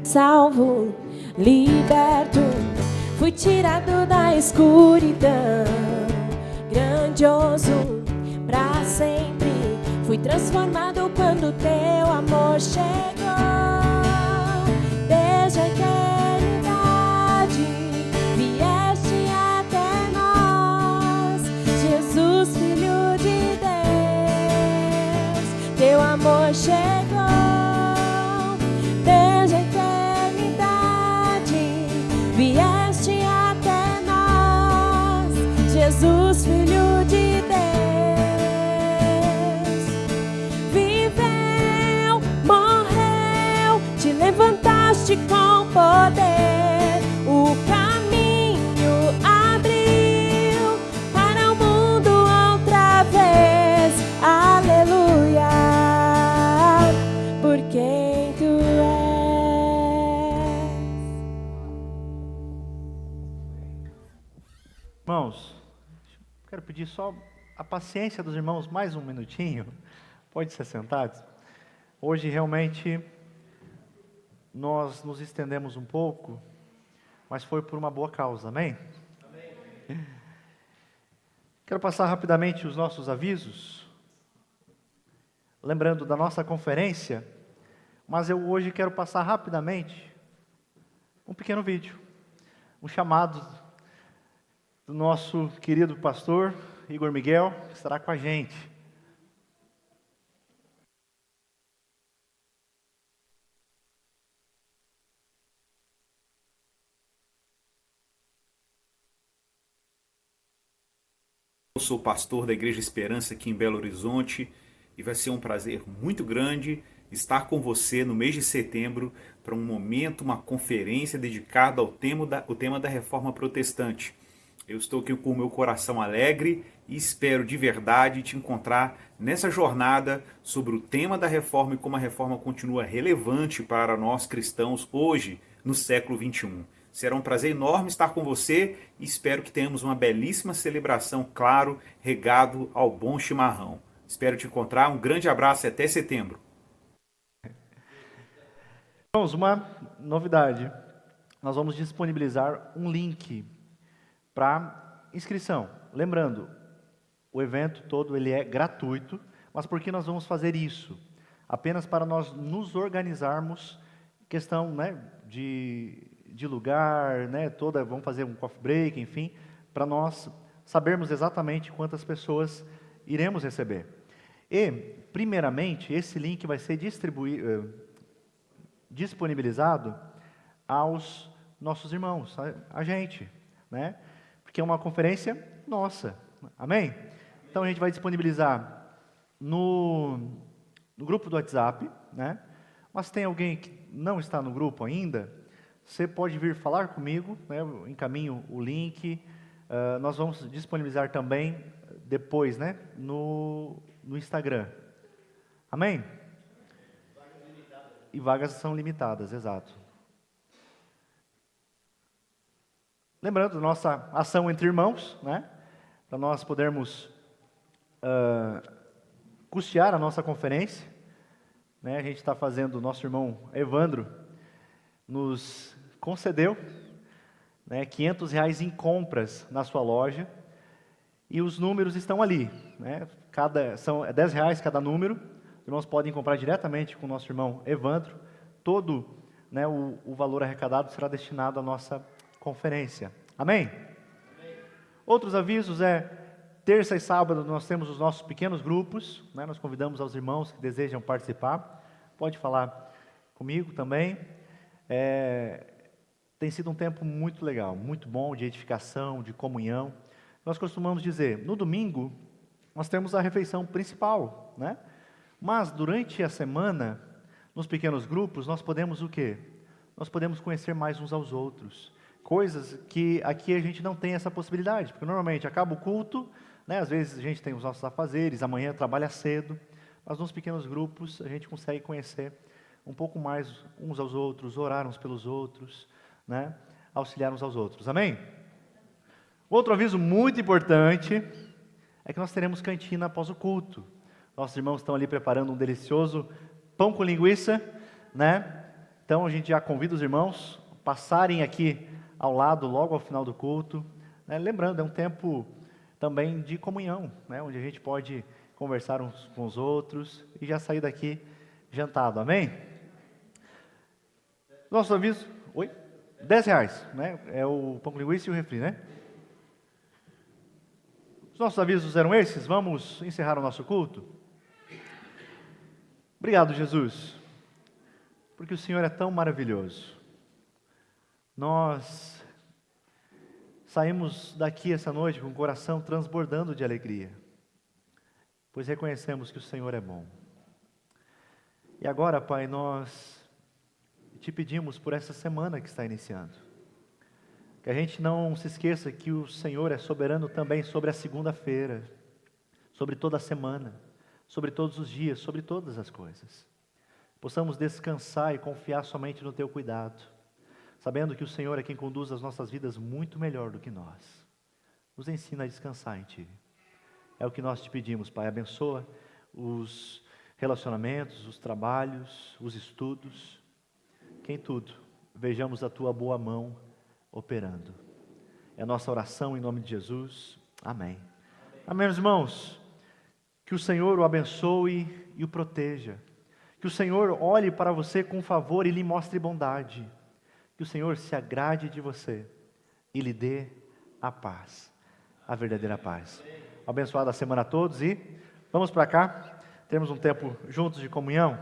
Salvo, liberto, fui tirado da escuridão, grandioso pra sempre, fui transformado quando teu amor chegou. Desde a eternidade vieste até nós, Jesus, Filho de Deus, teu amor chegou. Vieste até nós, Jesus, Filho de Deus. Viveu, morreu, te levantaste com poder. O caminho abriu para o mundo outra vez. Aleluia, por quem tu és. Irmãos, quero pedir só a paciência dos irmãos mais um minutinho. Pode ser sentados. Hoje realmente nós nos estendemos um pouco, mas foi por uma boa causa, amém? Amém. Quero passar rapidamente os nossos avisos, lembrando da nossa conferência, mas eu hoje quero passar rapidamente um pequeno vídeo, um chamado do nosso querido pastor Igor Miguel, que estará com a gente. Eu sou pastor da Igreja Esperança aqui em Belo Horizonte e vai ser um prazer muito grande estar com você no mês de setembro para um momento, uma conferência dedicada ao tema da Reforma Protestante. Eu estou aqui com o meu coração alegre e espero de verdade te encontrar nessa jornada sobre o tema da Reforma e como a Reforma continua relevante para nós cristãos hoje, no século XXI. Será um prazer enorme estar com você e espero que tenhamos uma belíssima celebração, claro, regado ao bom chimarrão. Espero te encontrar, um grande abraço e até setembro. Irmãos, uma novidade, nós vamos disponibilizar um link para inscrição. Lembrando, o evento todo ele é gratuito, mas por que nós vamos fazer isso? Apenas para nós nos organizarmos questão, né, de lugar, né, vamos fazer um coffee break, enfim, para nós sabermos exatamente quantas pessoas iremos receber. E, primeiramente, esse link vai ser disponibilizado aos nossos irmãos, a gente, né? Porque é uma conferência nossa, amém? Então a gente vai disponibilizar no grupo do WhatsApp, né? Mas tem alguém que não está no grupo ainda, você pode vir falar comigo, né? Eu encaminho o link, nós vamos disponibilizar também depois, né? No Instagram, amém? E vagas são limitadas, exato. Lembrando, nossa ação entre irmãos, né? Para nós podermos custear a nossa conferência, né? A gente está fazendo, o nosso irmão Evandro nos concedeu, né, R$500 em compras na sua loja, e os números estão ali, né? São R$10 cada número. Os irmãos podem comprar diretamente com o nosso irmão Evandro. Todo, né, o valor arrecadado será destinado à nossa conferência. Amém? Amém. Outros avisos terça e sábado nós temos os nossos pequenos grupos, né? Nós convidamos aos irmãos que desejam participar. Pode falar comigo também. Tem sido um tempo muito legal, muito bom, de edificação, de comunhão. Nós costumamos dizer, no domingo, nós temos a refeição principal, né? Mas durante a semana, nos pequenos grupos, nós podemos o quê? Nós podemos conhecer mais uns aos outros. Coisas que aqui a gente não tem essa possibilidade, porque normalmente acaba o culto, né? Às vezes a gente tem os nossos afazeres, amanhã trabalha cedo, mas nos pequenos grupos a gente consegue conhecer um pouco mais uns aos outros, orar uns pelos outros, né? Auxiliar uns aos outros, amém? Outro aviso muito importante é que nós teremos cantina após o culto. Nossos irmãos estão ali preparando um delicioso pão com linguiça, né? Então a gente já convida os irmãos a passarem aqui ao lado, logo ao final do culto, né? Lembrando, é um tempo também de comunhão, né? Onde a gente pode conversar uns com os outros e já sair daqui jantado, amém? Nosso aviso, R$10, né? É o pão com linguiça e o refri, né? Os nossos avisos eram esses. Vamos encerrar o nosso culto. Obrigado, Jesus, porque o Senhor é tão maravilhoso. Nós saímos daqui essa noite com o coração transbordando de alegria, pois reconhecemos que o Senhor é bom. E agora, Pai, nós te pedimos por essa semana que está iniciando, que a gente não se esqueça que o Senhor é soberano também sobre a segunda-feira, sobre toda a semana, sobre todos os dias, sobre todas as coisas. Possamos descansar e confiar somente no Teu cuidado, sabendo que o Senhor é quem conduz as nossas vidas muito melhor do que nós. Nos ensina a descansar em Ti. É o que nós te pedimos, Pai. Abençoa os relacionamentos, os trabalhos, os estudos, que em tudo vejamos a Tua boa mão operando. É a nossa oração em nome de Jesus. Amém. Amém, meus irmãos. Que o Senhor o abençoe e o proteja. Que o Senhor olhe para você com favor e lhe mostre bondade. Que o Senhor se agrade de você e lhe dê a paz, a verdadeira paz. Abençoada semana a todos e vamos para cá, temos um tempo juntos de comunhão.